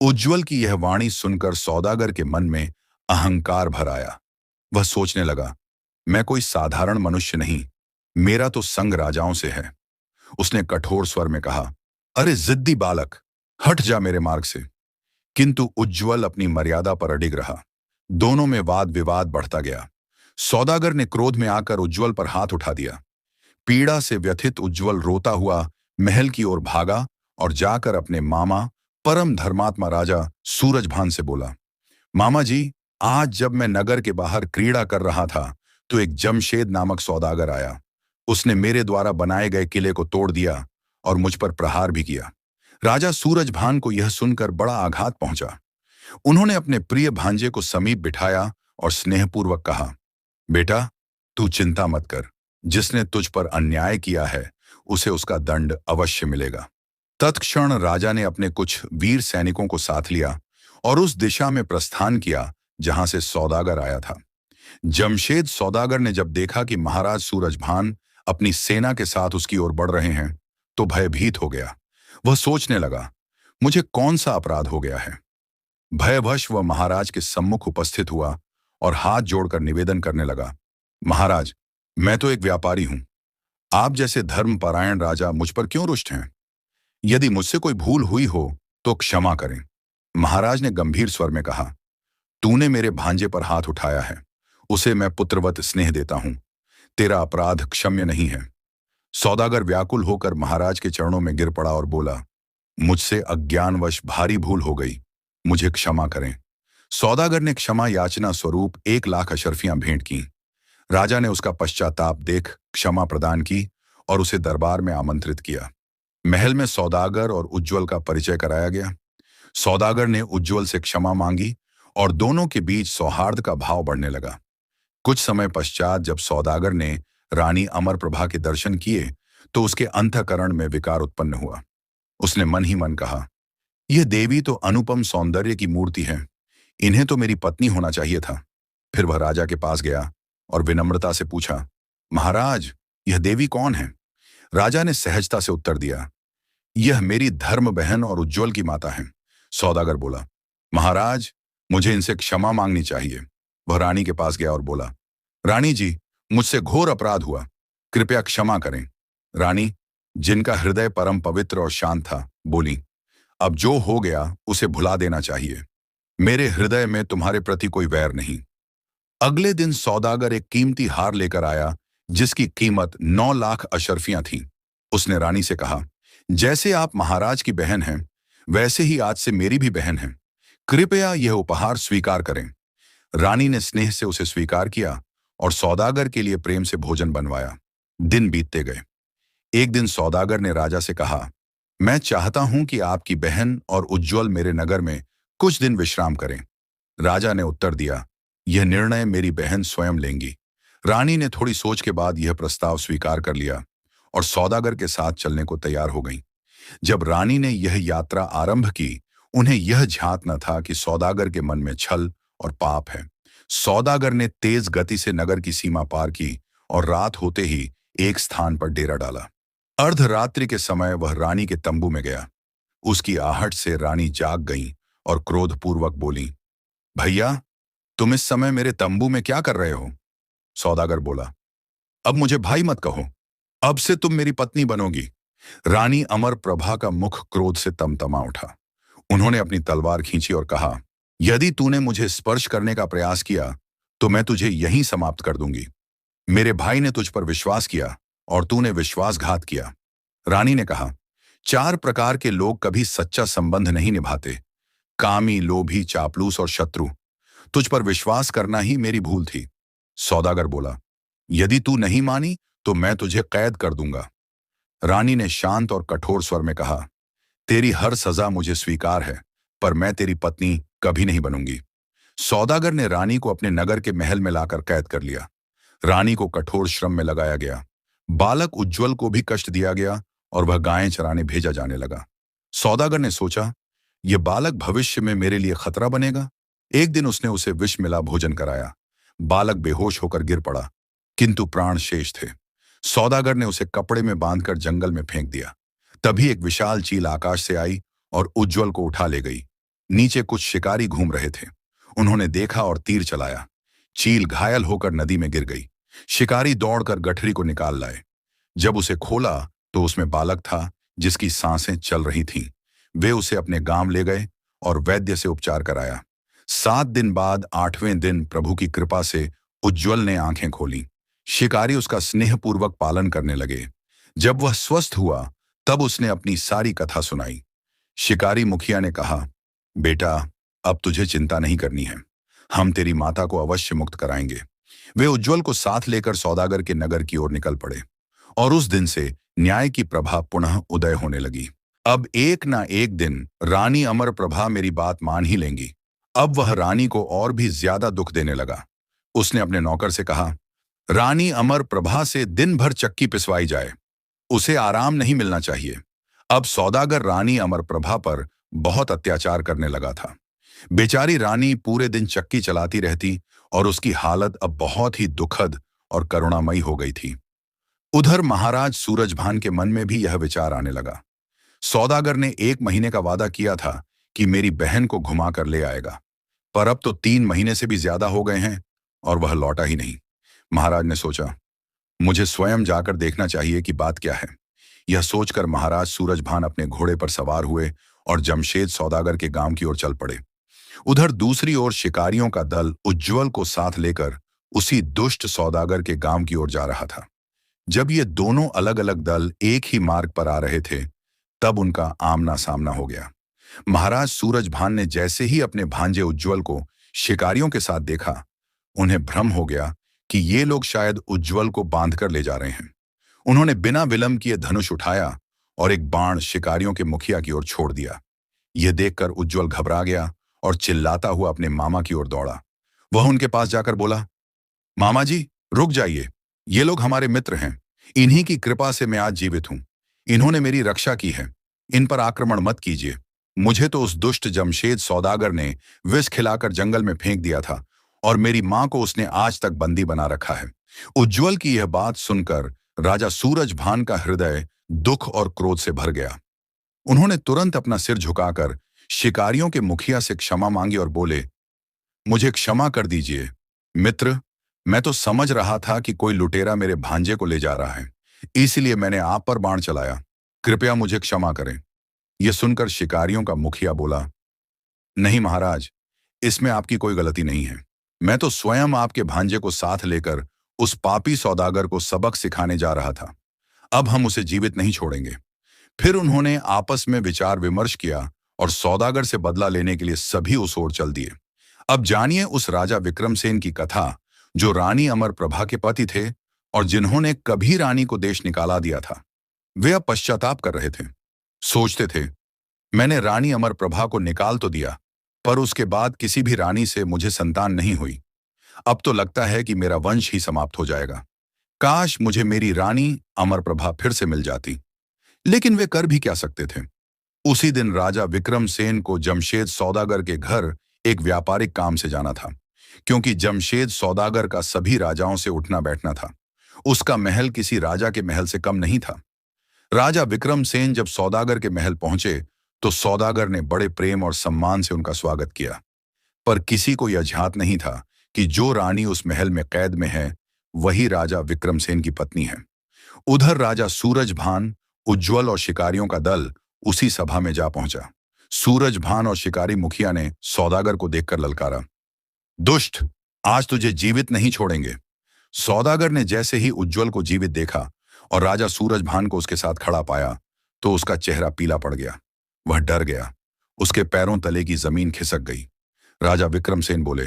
उज्ज्वल की यह वाणी सुनकर सौदागर के मन में अहंकार भर आया। वह सोचने लगा, मैं कोई साधारण मनुष्य नहीं, मेरा तो संग राजाओं से है। उसने कठोर स्वर में कहा, अरे जिद्दी बालक, हट जा मेरे मार्ग से। किंतु उज्ज्वल अपनी मर्यादा पर अडिग रहा। दोनों में वाद विवाद बढ़ता गया। सौदागर ने क्रोध में आकर उज्ज्वल पर हाथ उठा दिया। पीड़ा से व्यथित उज्ज्वल रोता हुआ महल की ओर भागा और जाकर अपने मामा, परम धर्मात्मा राजा सूरजभान से बोला, मामा जी, आज जब मैं नगर के बाहर क्रीड़ा कर रहा था तो एक जमशेद नामक सौदागर आया। उसने मेरे द्वारा बनाए गए किले को तोड़ दिया और मुझ पर प्रहार भी किया। राजा सूरजभान को यह सुनकर बड़ा आघात पहुंचा। उन्होंने अपने प्रिय भांजे को समीप बिठाया और स्नेहपूर्वक कहा, बेटा, तू चिंता मत कर। जिसने तुझ पर अन्याय किया है उसे उसका दंड अवश्य मिलेगा। तत्क्षण राजा ने अपने कुछ वीर सैनिकों को साथ लिया और उस दिशा में प्रस्थान किया जहां से सौदागर आया था। जमशेद सौदागर ने जब देखा कि महाराज सूरजभान अपनी सेना के साथ उसकी ओर बढ़ रहे हैं तो भयभीत हो गया। वह सोचने लगा, मुझे कौन सा अपराध हो गया है। भयवश वह महाराज के सम्मुख उपस्थित हुआ और हाथ जोड़कर निवेदन करने लगा, महाराज, मैं तो एक व्यापारी हूं। आप जैसे धर्मपरायण राजा मुझ पर क्यों रुष्ट हैं? यदि मुझसे कोई भूल हुई हो तो क्षमा करें। महाराज ने गंभीर स्वर में कहा, तूने मेरे भांजे पर हाथ उठाया है, उसे मैं पुत्रवत स्नेह देता हूं। तेरा अपराध क्षम्य नहीं है। सौदागर व्याकुल होकर महाराज के चरणों में गिर पड़ा और बोला, मुझसे अज्ञानवश भारी भूल हो गई, मुझे क्षमा करें। सौदागर ने क्षमा याचना स्वरूप 1,00,000 अशर्फियां भेंट की। राजा ने उसका पश्चाताप देख क्षमा प्रदान की और उसे दरबार में आमंत्रित किया। महल में सौदागर और उज्ज्वल का परिचय कराया गया। सौदागर ने उज्ज्वल से क्षमा मांगी और दोनों के बीच सौहार्द का भाव बढ़ने लगा। कुछ समय पश्चात जब सौदागर ने रानी अमरप्रभा के दर्शन किए तो उसके अंतःकरण में विकार उत्पन्न हुआ। उसने मन ही मन कहा, यह देवी तो अनुपम सौंदर्य की मूर्ति है, इन्हें तो मेरी पत्नी होना चाहिए था। फिर वह राजा के पास गया और विनम्रता से पूछा, महाराज, यह देवी कौन है? राजा ने सहजता से उत्तर दिया, यह मेरी धर्म बहन और उज्ज्वल की माता है। सौदागर बोला, महाराज, मुझे इनसे क्षमा मांगनी चाहिए। वह रानी के पास गया और बोला, रानी जी, मुझसे घोर अपराध हुआ, कृपया क्षमा करें। रानी, जिनका हृदय परम पवित्र और शांत था, बोली, अब जो हो गया उसे भुला देना चाहिए। मेरे हृदय में तुम्हारे प्रति कोई वैर नहीं। अगले दिन सौदागर एक कीमती हार लेकर आया जिसकी कीमत 9 लाख अशर्फियां थीं। उसने रानी से कहा, जैसे आप महाराज की बहन हैं, वैसे ही आज से मेरी भी बहन है। कृपया यह उपहार स्वीकार करें। रानी ने स्नेह से उसे स्वीकार किया और सौदागर के लिए प्रेम से भोजन बनवाया। दिन बीतते गए। एक दिन सौदागर ने राजा से कहा, मैं चाहता हूं कि आपकी बहन और उज्ज्वल मेरे नगर में कुछ दिन विश्राम करें। राजा ने उत्तर दिया, यह निर्णय मेरी बहन स्वयं लेंगी। रानी ने थोड़ी सोच के बाद यह प्रस्ताव स्वीकार कर लिया और सौदागर के साथ चलने को तैयार हो गई। जब रानी ने यह यात्रा आरंभ की, उन्हें यह झांक न था कि सौदागर के मन में छल और पाप है। सौदागर ने तेज गति से नगर की सीमा पार की और रात होते ही एक स्थान पर डेरा डाला। अर्धरात्रि के समय वह रानी के तंबू में गया। उसकी आहट से रानी जाग गई और क्रोधपूर्वक बोली, भैया, तुम इस समय मेरे तंबू में क्या कर रहे हो? सौदागर बोला, अब मुझे भाई मत कहो, अब से तुम मेरी पत्नी बनोगी। रानी अमर प्रभा का मुख क्रोध से तमतमा उठा। उन्होंने अपनी तलवार खींची और कहा, यदि तूने मुझे स्पर्श करने का प्रयास किया तो मैं तुझे यहीं समाप्त कर दूंगी। मेरे भाई ने तुझ पर विश्वास किया और तूने विश्वासघात किया। रानी ने कहा, 4 प्रकार के लोग कभी सच्चा संबंध नहीं निभाते, कामी, लोभी, चापलूस और शत्रु। तुझ पर विश्वास करना ही मेरी भूल थी। सौदागर बोला, यदि तू नहीं मानी तो मैं तुझे कैद कर दूंगा। रानी ने शांत और कठोर स्वर में कहा, तेरी हर सजा मुझे स्वीकार है, पर मैं तेरी पत्नी कभी नहीं बनूंगी। सौदागर ने रानी को अपने नगर के महल में लाकर कैद कर लिया। रानी को कठोर श्रम में लगाया गया। बालक उज्ज्वल को भी कष्ट दिया गया और वह गायें चराने भेजा जाने लगा। सौदागर ने सोचा, यह बालक भविष्य में मेरे लिए खतरा बनेगा। एक दिन उसने उसे विष मिला भोजन कराया। बालक बेहोश होकर गिर पड़ा, किंतु प्राण शेष थे। सौदागर ने उसे कपड़े में बांधकर जंगल में फेंक दिया। तभी एक विशाल चील आकाश से आई और उज्ज्वल को उठा ले गई। नीचे कुछ शिकारी घूम रहे थे। उन्होंने देखा और तीर चलाया। चील घायल होकर नदी में गिर गई। शिकारी दौड़कर गठरी को निकाल लाए। जब उसे खोला तो उसमें बालक था जिसकी सांसें चल रही थीं। वे उसे अपने गांव ले गए और वैद्य से उपचार कराया। 7 दिन बाद 8वें दिन प्रभु की कृपा से उज्ज्वल ने आंखें खोली। शिकारी उसका स्नेहपूर्वक पालन करने लगे। जब वह स्वस्थ हुआ तब उसने अपनी सारी कथा सुनाई। शिकारी मुखिया ने कहा, बेटा, अब तुझे चिंता नहीं करनी है, हम तेरी माता को अवश्य मुक्त कराएंगे। वे उज्ज्वल को साथ लेकर सौदागर के नगर की ओर निकल पड़े और उस दिन से न्याय की प्रभा पुनः उदय होने लगी। अब एक ना एक दिन रानी अमर प्रभा मेरी बात मान ही लेंगी। अब वह रानी को और भी ज्यादा दुख देने लगा। उसने अपने नौकर से कहा, रानी अमर प्रभा से दिन भर चक्की पिसवाई जाए, उसे आराम नहीं मिलना चाहिए। अब सौदागर रानी अमर प्रभा पर बहुत अत्याचार करने लगा था। बेचारी रानी पूरे दिन चक्की चलाती रहती और उसकी हालत अब बहुत ही दुखद और करुणामयी हो गई थी। उधर महाराज सूरजभान के मन में भी यह विचार आने लगा। सौदागर ने 1 महीने का वादा किया था कि मेरी बहन को घुमा कर ले आएगा, पर अब तो 3 महीने से भी ज्यादा हो गए हैं और वह लौटा ही नहीं। महाराज ने सोचा, मुझे स्वयं जाकर देखना चाहिए कि बात क्या है। यह सोचकर महाराज सूरजभान अपने घोड़े पर सवार हुए और जमशेद सौदागर के गांव की ओर चल पड़े। उधर दूसरी ओर शिकारियों का दल उज्ज्वल को साथ लेकर उसी दुष्ट सौदागर के गांव की ओर जा रहा था। जब ये दोनों अलग अलग दल एक ही मार्ग पर आ रहे थे, तब उनका आमना सामना हो गया। महाराज सूरजभान ने जैसे ही अपने भांजे उज्ज्वल को शिकारियों के साथ देखा, उन्हें भ्रम हो गया कि ये लोग शायद उज्ज्वल को बांधकर ले जा रहे हैं। उन्होंने बिना विलंब किए धनुष उठाया और एक बाण शिकारियों के मुखिया की ओर छोड़ दिया। यह देखकर उज्ज्वल घबरा गया और चिल्लाता हुआ अपने मामा की ओर दौड़ा। वह उनके पास जाकर बोला, मामा जी, रुक जाइए, ये लोग हमारे मित्र हैं। इन्हीं की कृपा से मैं आज जीवित हूं। इन्होंने मेरी रक्षा की है, इन पर आक्रमण मत कीजिए। मुझे तो उस दुष्ट जमशेद सौदागर ने विष खिलाकर जंगल में फेंक दिया था और मेरी मां को उसने आज तक बंदी बना रखा है। उज्ज्वल की यह बात सुनकर राजा सूरजभान का हृदय दुख और क्रोध से भर गया। उन्होंने तुरंत अपना सिर झुकाकर शिकारियों के मुखिया से क्षमा मांगी और बोले, मुझे क्षमा कर दीजिए मित्र, मैं तो समझ रहा था कि कोई लुटेरा मेरे भांजे को ले जा रहा है, इसलिए मैंने आप पर बाण चलाया। कृपया मुझे क्षमा करें। यह सुनकर शिकारियों का मुखिया बोला, नहीं महाराज, इसमें आपकी कोई गलती नहीं है। मैं तो स्वयं आपके भांजे को साथ लेकर उस पापी सौदागर को सबक सिखाने जा रहा था। अब हम उसे जीवित नहीं छोड़ेंगे। फिर उन्होंने आपस में विचार विमर्श किया और सौदागर से बदला लेने के लिए सभी उस ओर चल दिए। अब जानिए उस राजा विक्रमसेन की कथा, जो रानी अमरप्रभा के पति थे और जिन्होंने कभी रानी को देश निकाला दिया था। वे अब पश्चाताप कर रहे थे। सोचते थे, मैंने रानी अमरप्रभा को निकाल तो दिया, पर उसके बाद किसी भी रानी से मुझे संतान नहीं हुई। अब तो लगता है कि मेरा वंश ही समाप्त हो जाएगा। काश मुझे मेरी रानी अमरप्रभा फिर से मिल जाती। लेकिन वे कर भी क्या सकते थे। उसी दिन राजा विक्रमसेन को जमशेद सौदागर के घर एक व्यापारिक काम से जाना था, क्योंकि जमशेद सौदागर का सभी राजाओं से उठना बैठना था। उसका महल किसी राजा के महल से कम नहीं था। राजा विक्रमसेन जब सौदागर के महल पहुंचे तो सौदागर ने बड़े प्रेम और सम्मान से उनका स्वागत किया, पर किसी को यह झात नहीं था कि जो रानी उस महल में कैद में है वही राजा विक्रमसेन की पत्नी है। उधर राजा सूरजभान, उज्ज्वल और शिकारियों का दल उसी सभा में जा पहुंचा। सूरजभान और शिकारी मुखिया ने सौदागर को देखकर ललकारा, दुष्ट, आज तुझे जीवित नहीं छोड़ेंगे। सौदागर ने जैसे ही उज्ज्वल को जीवित देखा और राजा सूरजभान को उसके साथ खड़ा पाया तो उसका चेहरा पीला पड़ गया। वह डर गया। उसके पैरों तले की जमीन खिसक गई। राजा विक्रमसेन बोले,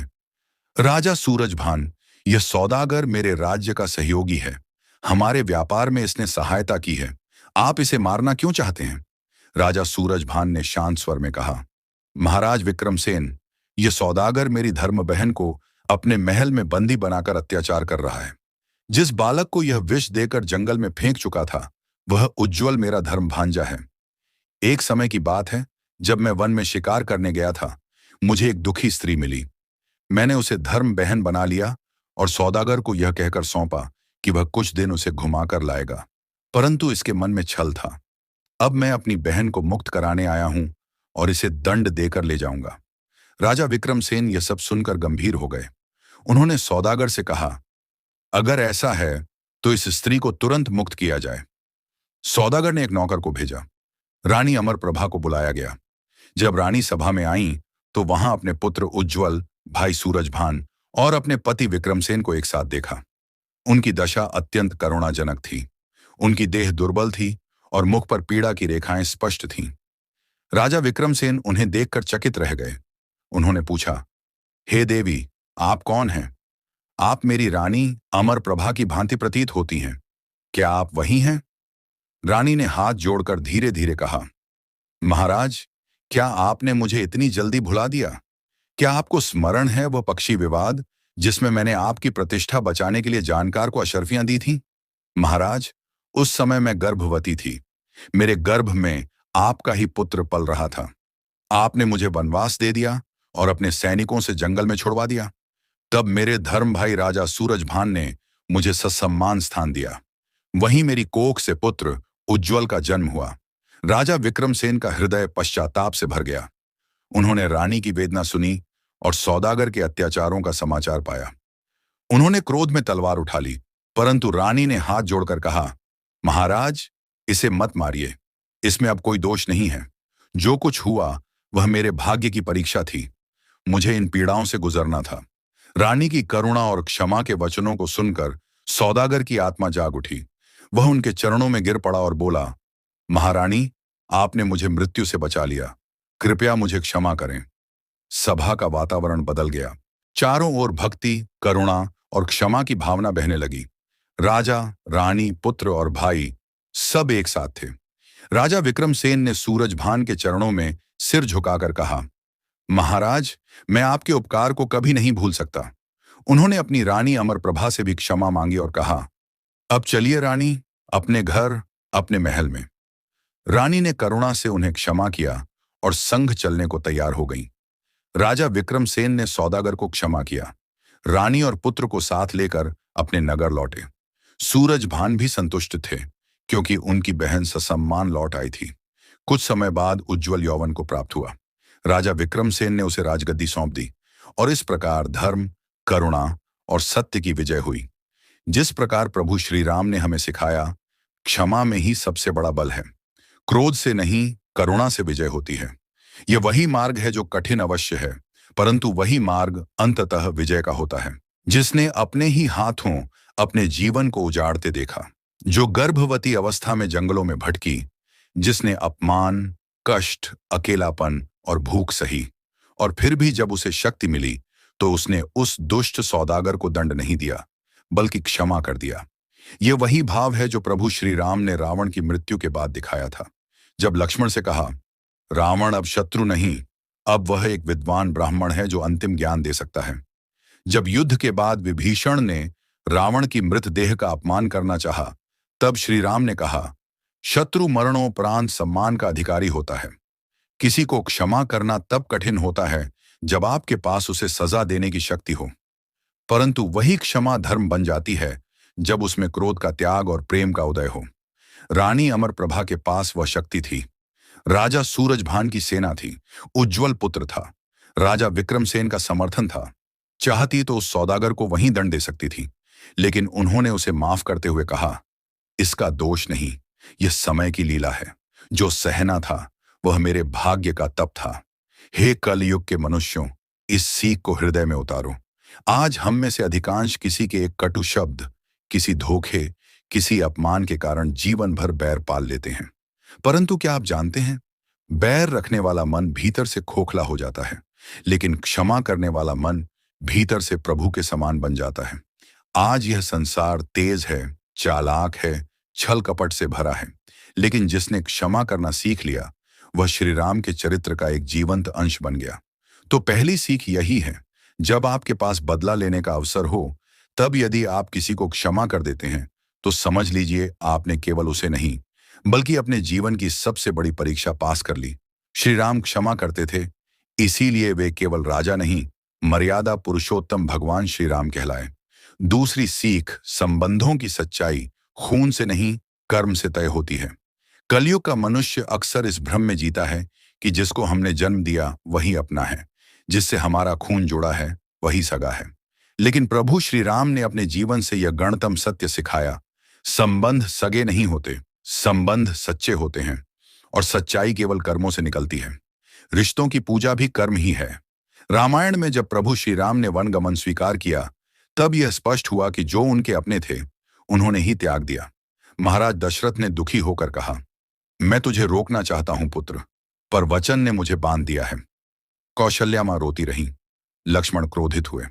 राजा सूरजभान, यह सौदागर मेरे राज्य का सहयोगी है। हमारे व्यापार में इसने सहायता की है। आप इसे मारना क्यों चाहते हैं? राजा सूरजभान ने शांत स्वर में कहा, महाराज विक्रमसेन, यह सौदागर मेरी धर्म बहन को अपने महल में बंदी बनाकर अत्याचार कर रहा है। जिस बालक को यह विष देकर जंगल में फेंक चुका था वह उज्ज्वल मेरा धर्म भांजा है। एक समय की बात है, जब मैं वन में शिकार करने गया था, मुझे एक दुखी स्त्री मिली। मैंने उसे धर्म बहन बना लिया और सौदागर को यह कहकर सौंपा कि वह कुछ दिन उसे घुमाकर लाएगा, परंतु इसके मन में छल था। अब मैं अपनी बहन को मुक्त कराने आया हूं और इसे दंड देकर ले जाऊंगा। राजा विक्रमसेन यह सब सुनकर गंभीर हो गए। उन्होंने सौदागर से कहा, अगर ऐसा है तो इस स्त्री को तुरंत मुक्त किया जाए। सौदागर ने एक नौकर को भेजा। रानी अमरप्रभा को बुलाया गया। जब रानी सभा में आईं तो वहां अपने पुत्र उज्ज्वल, भाई सूरजभान और अपने पति विक्रमसेन को एक साथ देखा। उनकी दशा अत्यंत करुणाजनक थी। उनकी देह दुर्बल थी और मुख पर पीड़ा की रेखाएं स्पष्ट थीं। राजा विक्रमसेन उन्हें देखकर चकित रह गए। उन्होंने पूछा, हे देवी, आप कौन हैं? आप मेरी रानी अमरप्रभा की भांति प्रतीत होती हैं। क्या आप वही हैं? रानी ने हाथ जोड़कर धीरे धीरे कहा, महाराज, क्या आपने मुझे इतनी जल्दी भुला दिया? क्या आपको स्मरण है वह पक्षी विवाद जिसमें मैंने आपकी प्रतिष्ठा बचाने के लिए जानकार को अशर्फियां दी थीं? महाराज, उस समय मैं गर्भवती थी। मेरे गर्भ में आपका ही पुत्र पल रहा था। आपने मुझे वनवास दे दिया और अपने सैनिकों से जंगल में छुड़वा दिया। तब मेरे धर्म भाई राजा सूरजभान ने मुझे ससम्मान स्थान दिया। वहीं मेरी कोख से पुत्र उज्ज्वल का जन्म हुआ। राजा विक्रमसेन का हृदय पश्चाताप से भर गया। उन्होंने रानी की वेदना सुनी और सौदागर के अत्याचारों का समाचार पाया। उन्होंने क्रोध में तलवार उठा ली, परंतु रानी ने हाथ जोड़कर कहा, महाराज, इसे मत मारिए। इसमें अब कोई दोष नहीं है। जो कुछ हुआ वह मेरे भाग्य की परीक्षा थी। मुझे इन पीड़ाओं से गुजरना था। रानी की करुणा और क्षमा के वचनों को सुनकर सौदागर की आत्मा जाग उठी। वह उनके चरणों में गिर पड़ा और बोला, महारानी, आपने मुझे मृत्यु से बचा लिया। कृपया मुझे क्षमा करें। सभा का वातावरण बदल गया। चारों ओर भक्ति, करुणा और क्षमा की भावना बहने लगी। राजा, रानी, पुत्र और भाई सब एक साथ थे। राजा विक्रमसेन ने सूरजभान के चरणों में सिर झुकाकर कहा, महाराज, मैं आपके उपकार को कभी नहीं भूल सकता। उन्होंने अपनी रानी अमरप्रभा से भी क्षमा मांगी और कहा, अब चलिए रानी, अपने घर, अपने महल में। रानी ने करुणा से उन्हें क्षमा किया और संग चलने को तैयार हो गई। राजा विक्रमसेन ने सौदागर को क्षमा किया। रानी और पुत्र को साथ लेकर अपने नगर लौटे। सूरजभान भी संतुष्ट थे, क्योंकि उनकी बहन ससम्मान लौट आई थी। कुछ समय बाद उज्ज्वल यौवन को प्राप्त हुआ। राजा विक्रमसेन ने उसे राजगद्दी सौंप दी और इस प्रकार धर्म, करुणा और सत्य की विजय हुई। जिस प्रकार प्रभु श्री राम ने हमें सिखाया, क्षमा में ही सबसे बड़ा बल है। क्रोध से नहीं, करुणा से विजय होती है। यह वही मार्ग है जो कठिन अवश्य है, परंतु वही मार्ग अंततः विजय का होता है। जिसने अपने ही हाथों अपने जीवन को उजाड़ते देखा, जो गर्भवती अवस्था में जंगलों में भटकी, जिसने अपमान, कष्ट, अकेलापन और भूख सही, और फिर भी जब उसे शक्ति मिली तो उसने उस दुष्ट सौदागर को दंड नहीं दिया, बल्कि क्षमा कर दिया। यह वही भाव है जो प्रभु श्री राम ने रावण की मृत्यु के बाद दिखाया था, जब लक्ष्मण से कहा, रावण अब शत्रु नहीं, अब वह एक विद्वान ब्राह्मण है जो अंतिम ज्ञान दे सकता है। जब युद्ध के बाद विभीषण ने रावण की मृतदेह का अपमान करना चाहा, तब श्री राम ने कहा, शत्रु मरणोपरांत सम्मान का अधिकारी होता है। किसी को क्षमा करना तब कठिन होता है जब आपके पास उसे सजा देने की शक्ति हो, परंतु वही क्षमा धर्म बन जाती है जब उसमें क्रोध का त्याग और प्रेम का उदय हो। रानी अमरप्रभा के पास वह शक्ति थी। राजा सूरजभान की सेना थी, उज्जवल पुत्र था, राजा विक्रमसेन का समर्थन था। चाहती तो उस सौदागर को वहीं दंड दे सकती थी, लेकिन उन्होंने उसे माफ करते हुए कहा, इसका दोष नहीं, यह समय की लीला है। जो सहना था वह मेरे भाग्य का तप था। हे कलयुग के मनुष्यों, इस सीख को हृदय में उतारो। आज हम में से अधिकांश किसी के एक कटु शब्द, किसी धोखे, किसी अपमान के कारण जीवन भर बैर पाल लेते हैं। परंतु क्या आप जानते हैं, बैर रखने वाला मन भीतर से खोखला हो जाता है, लेकिन क्षमा करने वाला मन भीतर से प्रभु के समान बन जाता है। आज यह संसार तेज है, चालाक है, छल कपट से भरा है, लेकिन जिसने क्षमा करना सीख लिया, वह श्री राम के चरित्र का एक जीवंत अंश बन गया। तो पहली सीख यही है, जब आपके पास बदला लेने का अवसर हो, तब यदि आप किसी को क्षमा कर देते हैं, तो समझ लीजिए आपने केवल उसे नहीं, बल्कि अपने जीवन की सबसे बड़ी परीक्षा पास कर ली। श्री राम क्षमा करते थे, इसीलिए वे केवल राजा नहीं, मर्यादा पुरुषोत्तम भगवान श्री राम कहलाए। दूसरी सीख, संबंधों की सच्चाई खून से नहीं, कर्म से तय होती है। कलयुग का मनुष्य अक्सर इस भ्रम में जीता है कि जिसको हमने जन्म दिया वही अपना है, जिससे हमारा खून जुड़ा है वही सगा है। लेकिन प्रभु श्री राम ने अपने जीवन से यह गणतम सत्य सिखाया, संबंध सगे नहीं होते, संबंध सच्चे होते हैं, और सच्चाई केवल कर्मों से निकलती है। रिश्तों की पूजा भी कर्म ही है। रामायण में जब प्रभु श्री राम ने वनगमन स्वीकार किया, तब यह स्पष्ट हुआ कि जो उनके अपने थे उन्होंने ही त्याग दिया। महाराज दशरथ ने दुखी होकर कहा, मैं तुझे रोकना चाहता हूं पुत्र, पर वचन ने मुझे बांध दिया है। कौशल्या मां रोती रही, लक्ष्मण क्रोधित हुए,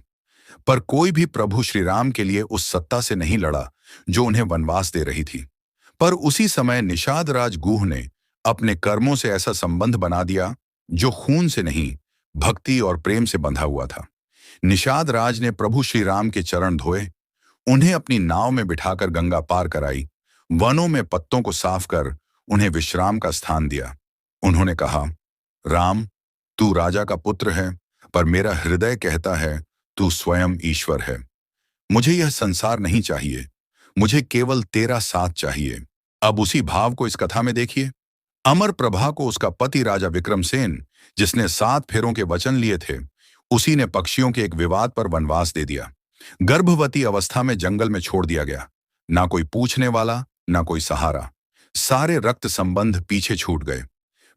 पर कोई भी प्रभु श्री राम के लिए उस सत्ता से नहीं लड़ा जो उन्हें वनवास दे रही थी। पर उसी समय निषाद राज गुह ने अपने कर्मों से ऐसा संबंध बना दिया जो खून से नहीं, भक्ति और प्रेम से बंधा हुआ था। निषाद राज ने प्रभु श्री राम के चरण धोए, उन्हें अपनी नाव में बिठाकर गंगा पार कराई, वनों में पत्तों को साफ कर उन्हें विश्राम का स्थान दिया। उन्होंने कहा, राम, तू राजा का पुत्र है, पर मेरा हृदय कहता है तू स्वयं ईश्वर है। मुझे यह संसार नहीं चाहिए, मुझे केवल तेरा साथ चाहिए। अब उसी भाव को इस कथा में देखिए। अमर प्रभा को उसका पति राजा विक्रमसेन, जिसने 7 फेरों के वचन लिए थे, उसी ने पक्षियों के एक विवाद पर वनवास दे दिया। गर्भवती अवस्था में जंगल में छोड़ दिया गया, ना कोई पूछने वाला, ना कोई सहारा। सारे रक्त संबंध पीछे छूट गए।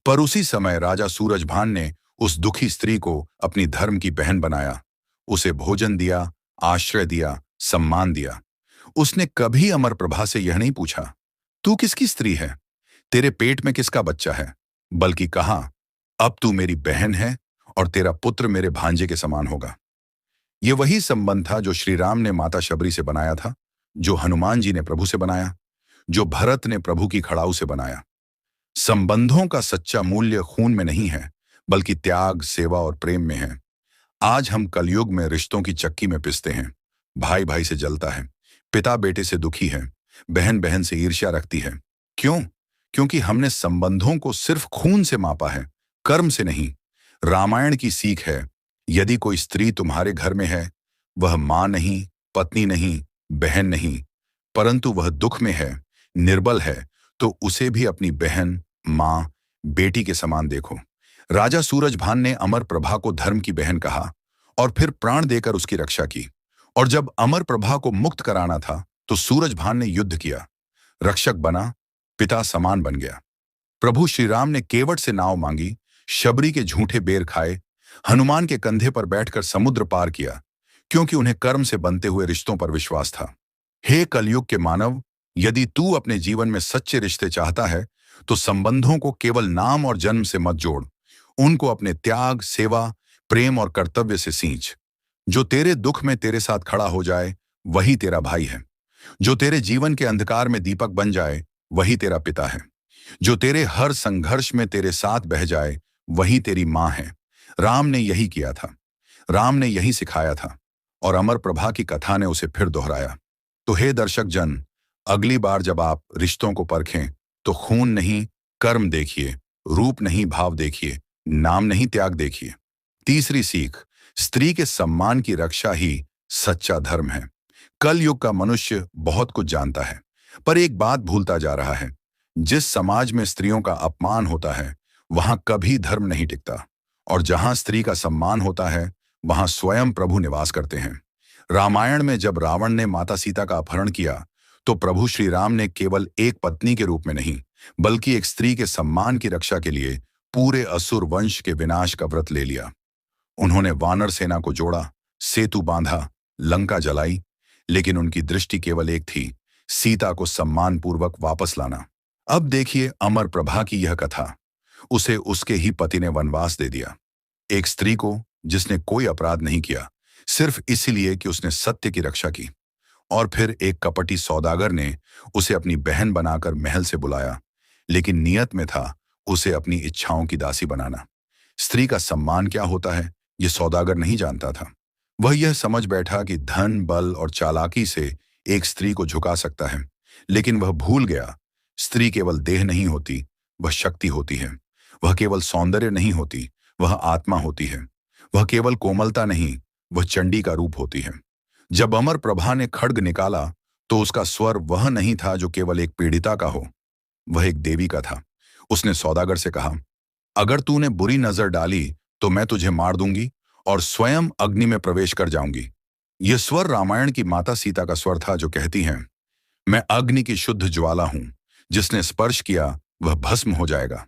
पर उसी समय राजा सूरजभान ने उस दुखी स्त्री को अपनी धर्म की बहन बनाया, उसे भोजन दिया, आश्रय दिया, सम्मान दिया। उसने कभी अमर प्रभा से यह नहीं पूछा, तू किसकी स्त्री है, तेरे पेट में किसका बच्चा है, बल्कि कहा, अब तू मेरी बहन है और तेरा पुत्र मेरे भांजे के समान होगा। यह वही संबंध था जो श्री राम ने माता शबरी से बनाया था, जो हनुमान जी ने प्रभु से बनाया, जो भरत ने प्रभु की खड़ाऊ से बनाया। संबंधों का सच्चा मूल्य खून में नहीं है, बल्कि त्याग, सेवा और प्रेम में है। आज हम कलयुग में रिश्तों की चक्की में पिसते हैं। भाई भाई से जलता है, पिता बेटे से दुखी है, बहन बहन से ईर्ष्या रखती है। क्यों? क्योंकि हमने संबंधों को सिर्फ खून से मापा है, कर्म से नहीं। रामायण की सीख है, यदि कोई स्त्री तुम्हारे घर में है, वह मां नहीं, पत्नी नहीं, बहन नहीं, परंतु वह दुख में है, निर्बल है, तो उसे भी अपनी बहन, मां, बेटी के समान देखो। राजा सूरजभान ने अमर प्रभा को धर्म की बहन कहा और फिर प्राण देकर उसकी रक्षा की। और जब अमर प्रभा को मुक्त कराना था तो सूरजभान ने युद्ध किया, रक्षक बना, पिता समान बन गया। प्रभु श्री राम ने केवट से नाव मांगी, शबरी के झूठे बेर खाए, हनुमान के कंधे पर बैठकर समुद्र पार किया, क्योंकि उन्हें कर्म से बनते हुए रिश्तों पर विश्वास था। हे कलयुग के मानव, यदि तू अपने जीवन में सच्चे रिश्ते चाहता है तो संबंधों को केवल नाम और जन्म से मत जोड़, उनको अपने त्याग, सेवा, प्रेम और कर्तव्य से सींच। जो तेरे दुख में तेरे साथ खड़ा हो जाए वही तेरा भाई है। जो तेरे जीवन के अंधकार में दीपक बन जाए वही तेरा पिता है। जो तेरे हर संघर्ष में तेरे साथ बह जाए वही तेरी मां है। राम ने यही किया था, राम ने यही सिखाया था, और अमर प्रभा की कथा ने उसे फिर दोहराया। तो हे दर्शक जन, अगली बार जब आप रिश्तों को परखें तो खून नहीं, कर्म देखिए, रूप नहीं, भाव देखिए, नाम नहीं, त्याग देखिए। तीसरी सीख, स्त्री के सम्मान की रक्षा ही सच्चा धर्म है। कल युग का मनुष्य बहुत कुछ जानता है, पर एक बात भूलता जा रहा है। जिस समाज में स्त्रियों का अपमान होता है वहां कभी धर्म नहीं टिकता, और जहां स्त्री का सम्मान होता है वहां स्वयं प्रभु निवास करते हैं। रामायण में जब रावण ने माता सीता का अपहरण किया तो प्रभु श्री राम ने केवल एक पत्नी के रूप में नहीं, बल्कि एक स्त्री के सम्मान की रक्षा के लिए पूरे असुर वंश के विनाश का व्रत ले लिया। उन्होंने वानर सेना को जोड़ा, सेतु बांधा, लंका जलाई, लेकिन उनकी दृष्टि केवल एक थी, सीता को सम्मानपूर्वक वापस लाना। अब देखिए अमर प्रभा की यह कथा। उसे उसके ही पति ने वनवास दे दिया, एक स्त्री को जिसने कोई अपराध नहीं किया, सिर्फ इसीलिए कि उसने सत्य की रक्षा की। और फिर एक कपटी सौदागर ने उसे अपनी बहन बनाकर महल से बुलाया, लेकिन नियत में था उसे अपनी इच्छाओं की दासी बनाना। स्त्री का सम्मान क्या होता है यह सौदागर नहीं जानता था। वह यह समझ बैठा कि धन, बल और चालाकी से एक स्त्री को झुका सकता है, लेकिन वह भूल गया, स्त्री केवल देह नहीं होती, वह शक्ति होती है। वह केवल सौंदर्य नहीं होती, वह आत्मा होती है। वह केवल कोमलता नहीं, वह चंडी का रूप होती है। जब अमर प्रभा ने खड्ग निकाला तो उसका स्वर वह नहीं था जो केवल एक पीड़िता का हो, वह एक देवी का था। उसने सौदागर से कहा, अगर तूने बुरी नजर डाली तो मैं तुझे मार दूंगी और स्वयं अग्नि में प्रवेश कर जाऊंगी। यह स्वर रामायण की माता सीता का स्वर था, जो कहती हैं, मैं अग्नि की शुद्ध ज्वाला हूं, जिसने स्पर्श किया वह भस्म हो जाएगा।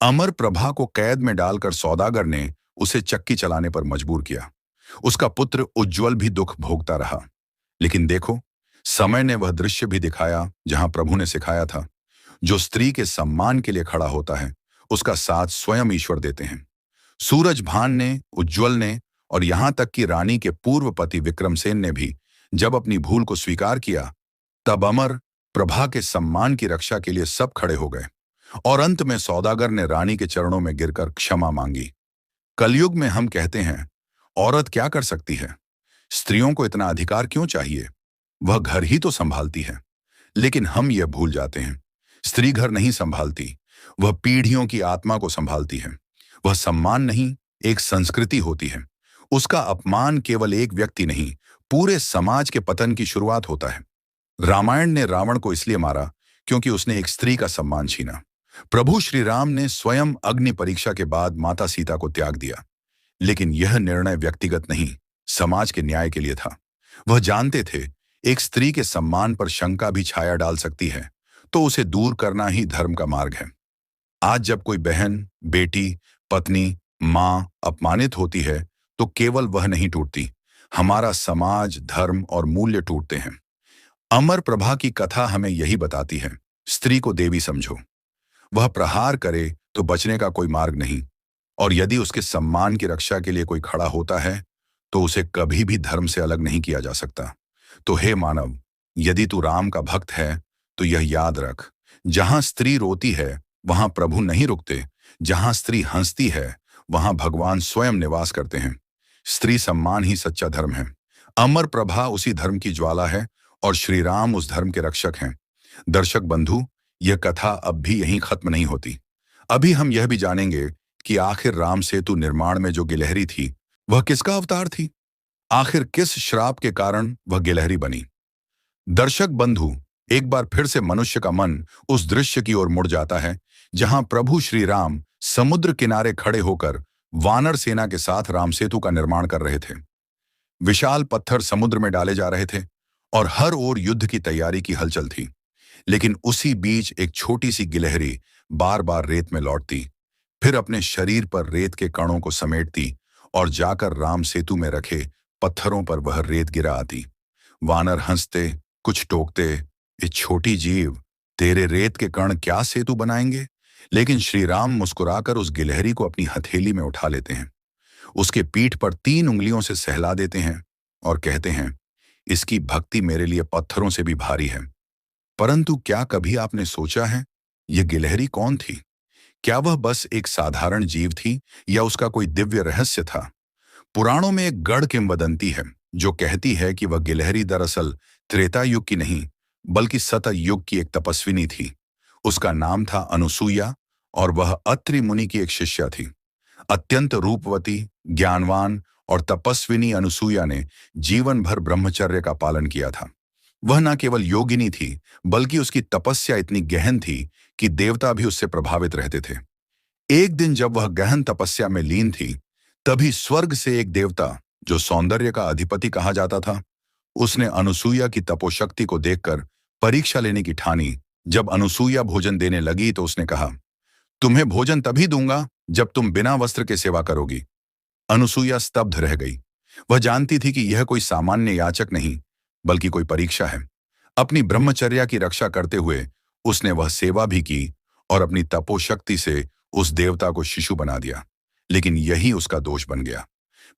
अमर प्रभा को कैद में डालकर सौदागर ने उसे चक्की चलाने पर मजबूर किया। उसका पुत्र उज्ज्वल भी दुख भोगता रहा। लेकिन देखो, समय ने वह दृश्य भी दिखाया जहां प्रभु ने सिखाया था, जो स्त्री के सम्मान के लिए खड़ा होता है उसका साथ स्वयं ईश्वर देते हैं। सूरजभान ने, उज्ज्वल ने और यहां तक कि रानी के पूर्व पति विक्रमसेन ने भी जब अपनी भूल को स्वीकार किया, तब अमर प्रभा के सम्मान की रक्षा के लिए सब खड़े हो गए, और अंत में सौदागर ने रानी के चरणों में गिरकर क्षमा मांगी। कलयुग में हम कहते हैं, औरत क्या कर सकती है, स्त्रियों को इतना अधिकार क्यों चाहिए, वह घर ही तो संभालती है। लेकिन हम यह भूल जाते हैं, स्त्री घर नहीं संभालती, वह पीढ़ियों की आत्मा को संभालती है। वह सम्मान नहीं, एक संस्कृति होती है। उसका अपमान केवल एक व्यक्ति नहीं, पूरे समाज के पतन की शुरुआत होता है। रामायण ने रावण को इसलिए मारा क्योंकि उसने एक स्त्री का सम्मान छीना। प्रभु श्री राम ने स्वयं अग्नि परीक्षा के बाद माता सीता को त्याग दिया, लेकिन यह निर्णय व्यक्तिगत नहीं, समाज के न्याय के लिए था। वह जानते थे एक स्त्री के सम्मान पर शंका भी छाया डाल सकती है, तो उसे दूर करना ही धर्म का मार्ग है। आज जब कोई बहन, बेटी, पत्नी, मां अपमानित होती है तो केवल वह नहीं टूटती, हमारा समाज, धर्म और मूल्य टूटते हैं। अमर प्रभा की कथा हमें यही बताती है, स्त्री को देवी समझो। वह प्रहार करे तो बचने का कोई मार्ग नहीं, और यदि उसके सम्मान की रक्षा के लिए कोई खड़ा होता है तो उसे कभी भी धर्म से अलग नहीं किया जा सकता। तो हे मानव, यदि तू राम का भक्त है तो यह याद रख, जहां स्त्री रोती है वहां प्रभु नहीं रुकते, जहां स्त्री हंसती है वहां भगवान स्वयं निवास करते हैं। स्त्री सम्मान ही सच्चा धर्म है। अमर प्रभा उसी धर्म की ज्वाला है और श्री राम उस धर्म के रक्षक हैं। दर्शक बंधु, यह कथा अब भी यहीं खत्म नहीं होती। अभी हम यह भी जानेंगे कि आखिर राम सेतु निर्माण में जो गिलहरी थी वह किसका अवतार थी, आखिर किस श्राप के कारण वह गिलहरी बनी। दर्शक बंधु, एक बार फिर से मनुष्य का मन उस दृश्य की ओर मुड़ जाता है जहां प्रभु श्री राम समुद्र किनारे खड़े होकर वानर सेना के साथ राम सेतु का निर्माण कर रहे थे। विशाल पत्थर समुद्र में डाले जा रहे थे और हर ओर युद्ध की तैयारी की हलचल थी। लेकिन उसी बीच एक छोटी सी गिलहरी बार बार रेत में लौटती, फिर अपने शरीर पर रेत के कणों को समेटती और जाकर राम सेतु में रखे पत्थरों पर वह रेत गिरा आती। वानर हंसते, कुछ टोकते, ये छोटी जीव, तेरे रेत के कण क्या सेतु बनाएंगे? लेकिन श्री राम मुस्कुराकर उस गिलहरी को अपनी हथेली में उठा लेते हैं, उसके पीठ पर 3 उंगलियों से सहला देते हैं और कहते हैं, इसकी भक्ति मेरे लिए पत्थरों से भी भारी है। परंतु क्या कभी आपने सोचा है, यह गिलहरी कौन थी? क्या वह बस एक साधारण जीव थी या उसका कोई दिव्य रहस्य था? पुराणों में एक गढ़ किंवदंती है जो कहती है कि वह गिलहरी दरअसल त्रेता युग की नहीं, बल्कि सतयुग की एक तपस्विनी थी। उसका नाम था अनुसूया और वह अत्रि मुनि की एक शिष्या थी। अत्यंत रूपवती, ज्ञानवान और तपस्विनी अनुसूया ने जीवन भर ब्रह्मचर्य का पालन किया था। वह न केवल योगिनी थी, बल्कि उसकी तपस्या इतनी गहन थी कि देवता भी उससे प्रभावित रहते थे। एक दिन जब वह गहन तपस्या में लीन थी, तभी स्वर्ग से एक देवता, जो सौंदर्य का अधिपति कहा जाता था, उसने अनुसूया की तपोशक्ति को देखकर परीक्षा लेने की ठानी। जब अनुसूया भोजन देने लगी तो उसने कहा, तुम्हें भोजन तभी दूंगा जब तुम बिना वस्त्र के सेवा करोगी। अनुसूया स्तब्ध रह गई। वह जानती थी कि यह कोई सामान्य याचक नहीं, बल्कि कोई परीक्षा है। अपनी ब्रह्मचर्या की रक्षा करते हुए उसने वह सेवा भी की और अपनी तपोशक्ति से उस देवता को शिशु बना दिया। लेकिन यही उसका दोष बन गया।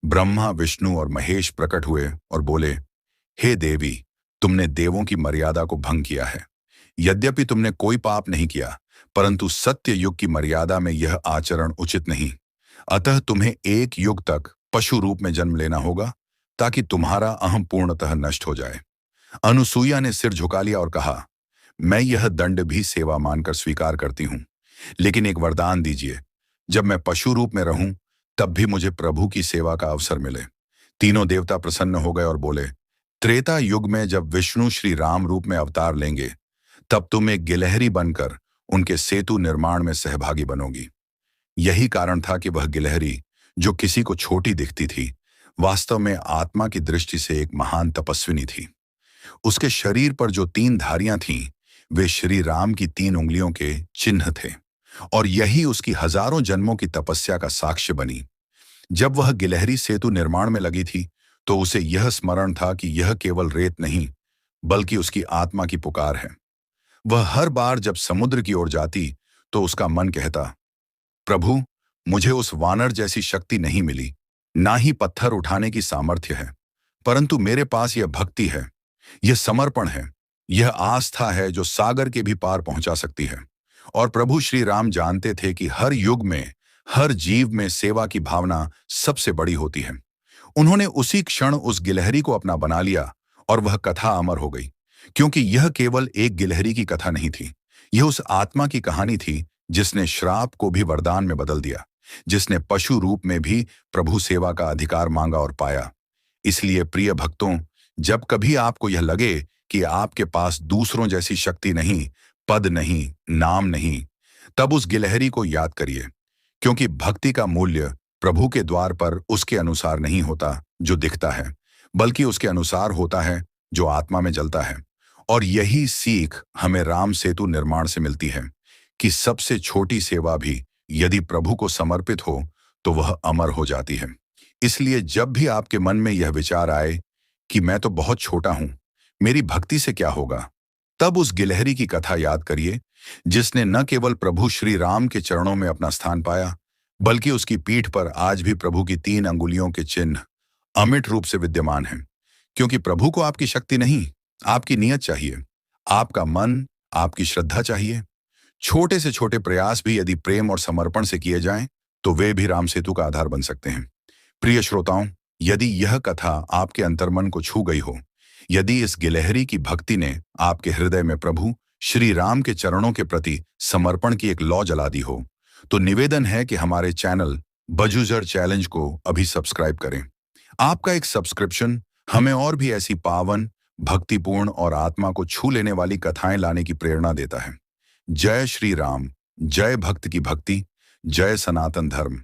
ब्रह्मा, विष्णु और महेश प्रकट हुए और बोले, हे देवी, तुमने देवों की मर्यादा को भंग किया है। यद्यपि तुमने कोई पाप नहीं किया, परंतु सत्य युग की मर्यादा में यह आचरण उचित नहीं। अतः तुम्हें एक युग तक पशु रूप में जन्म लेना होगा, ताकि तुम्हारा अहम पूर्णतः नष्ट हो जाए। अनुसूया ने सिर झुका लिया और कहा, मैं यह दंड भी सेवा मानकर स्वीकार करती हूं, लेकिन एक वरदान दीजिए, जब मैं पशु रूप में रहूं तब भी मुझे प्रभु की सेवा का अवसर मिले। तीनों देवता प्रसन्न हो गए और बोले, त्रेता युग में जब विष्णु श्री राम रूप में अवतार लेंगे, तब तुम एक गिलहरी बनकर उनके सेतु निर्माण में सहभागी बनोगी। यही कारण था कि वह गिलहरी, जो किसी को छोटी दिखती थी, वास्तव में आत्मा की दृष्टि से एक महान तपस्विनी थी। उसके शरीर पर जो 3 धारियां थीं, वे श्री राम की 3 उंगलियों के चिन्ह थे और यही उसकी हजारों जन्मों की तपस्या का साक्ष्य बनी। जब वह गिलहरी सेतु निर्माण में लगी थी, तो उसे यह स्मरण था कि यह केवल रेत नहीं, बल्कि उसकी आत्मा की पुकार है। वह हर बार जब समुद्र की ओर जाती, तो उसका मन कहता, प्रभु, मुझे उस वानर जैसी शक्ति नहीं मिली, ना ही पत्थर उठाने की सामर्थ्य है, परंतु मेरे पास यह भक्ति है, यह समर्पण है, यह आस्था है जो सागर के भी पार पहुंचा सकती है। और प्रभु श्री राम जानते थे कि हर युग में, हर जीव में सेवा की भावना सबसे बड़ी होती है। उन्होंने उसी क्षण उस गिलहरी को अपना बना लिया और वह कथा अमर हो गई, क्योंकि यह केवल एक गिलहरी की कथा नहीं थी। यह उस आत्मा की कहानी थी जिसने श्राप को भी वरदान में बदल दिया, जिसने पशु रूप में भी प्रभु सेवा का अधिकार मांगा और पाया। इसलिए प्रिय भक्तों, जब कभी आपको यह लगे कि आपके पास दूसरों जैसी शक्ति नहीं, पद नहीं, नाम नहीं, तब उस गिलहरी को याद करिए, क्योंकि भक्ति का मूल्य प्रभु के द्वार पर उसके अनुसार नहीं होता जो दिखता है, बल्कि उसके अनुसार होता है जो आत्मा में जलता है। और यही सीख हमें राम सेतु निर्माण से मिलती है कि सबसे छोटी सेवा भी यदि प्रभु को समर्पित हो तो वह अमर हो जाती है। इसलिए जब भी आपके मन में यह विचार आए कि मैं तो बहुत छोटा हूं, मेरी भक्ति से क्या होगा, तब उस गिलहरी की कथा याद करिए, जिसने न केवल प्रभु श्री राम के चरणों में अपना स्थान पाया, बल्कि उसकी पीठ पर आज भी प्रभु की 3 अंगुलियों के चिन्ह अमिट रूप से विद्यमान हैं। क्योंकि प्रभु को आपकी शक्ति नहीं, आपकी नियत चाहिए, आपका मन, आपकी श्रद्धा चाहिए। छोटे से छोटे प्रयास भी यदि प्रेम और समर्पण से किए जाएं, तो वे भी राम सेतु का आधार बन सकते हैं। प्रिय श्रोताओं, यदि यह कथा आपके अंतर्मन को छू गई हो, यदि इस गिलहरी की भक्ति ने आपके हृदय में प्रभु श्री राम के चरणों के प्रति समर्पण की एक लौ जला दी हो, तो निवेदन है कि हमारे चैनल बजूजर चैलेंज को अभी सब्सक्राइब करें। आपका एक सब्सक्रिप्शन हमें और भी ऐसी पावन, भक्तिपूर्ण और आत्मा को छू लेने वाली कथाएं लाने की प्रेरणा देता है। जय श्री राम, जय भक्त की भक्ति, जय सनातन धर्म।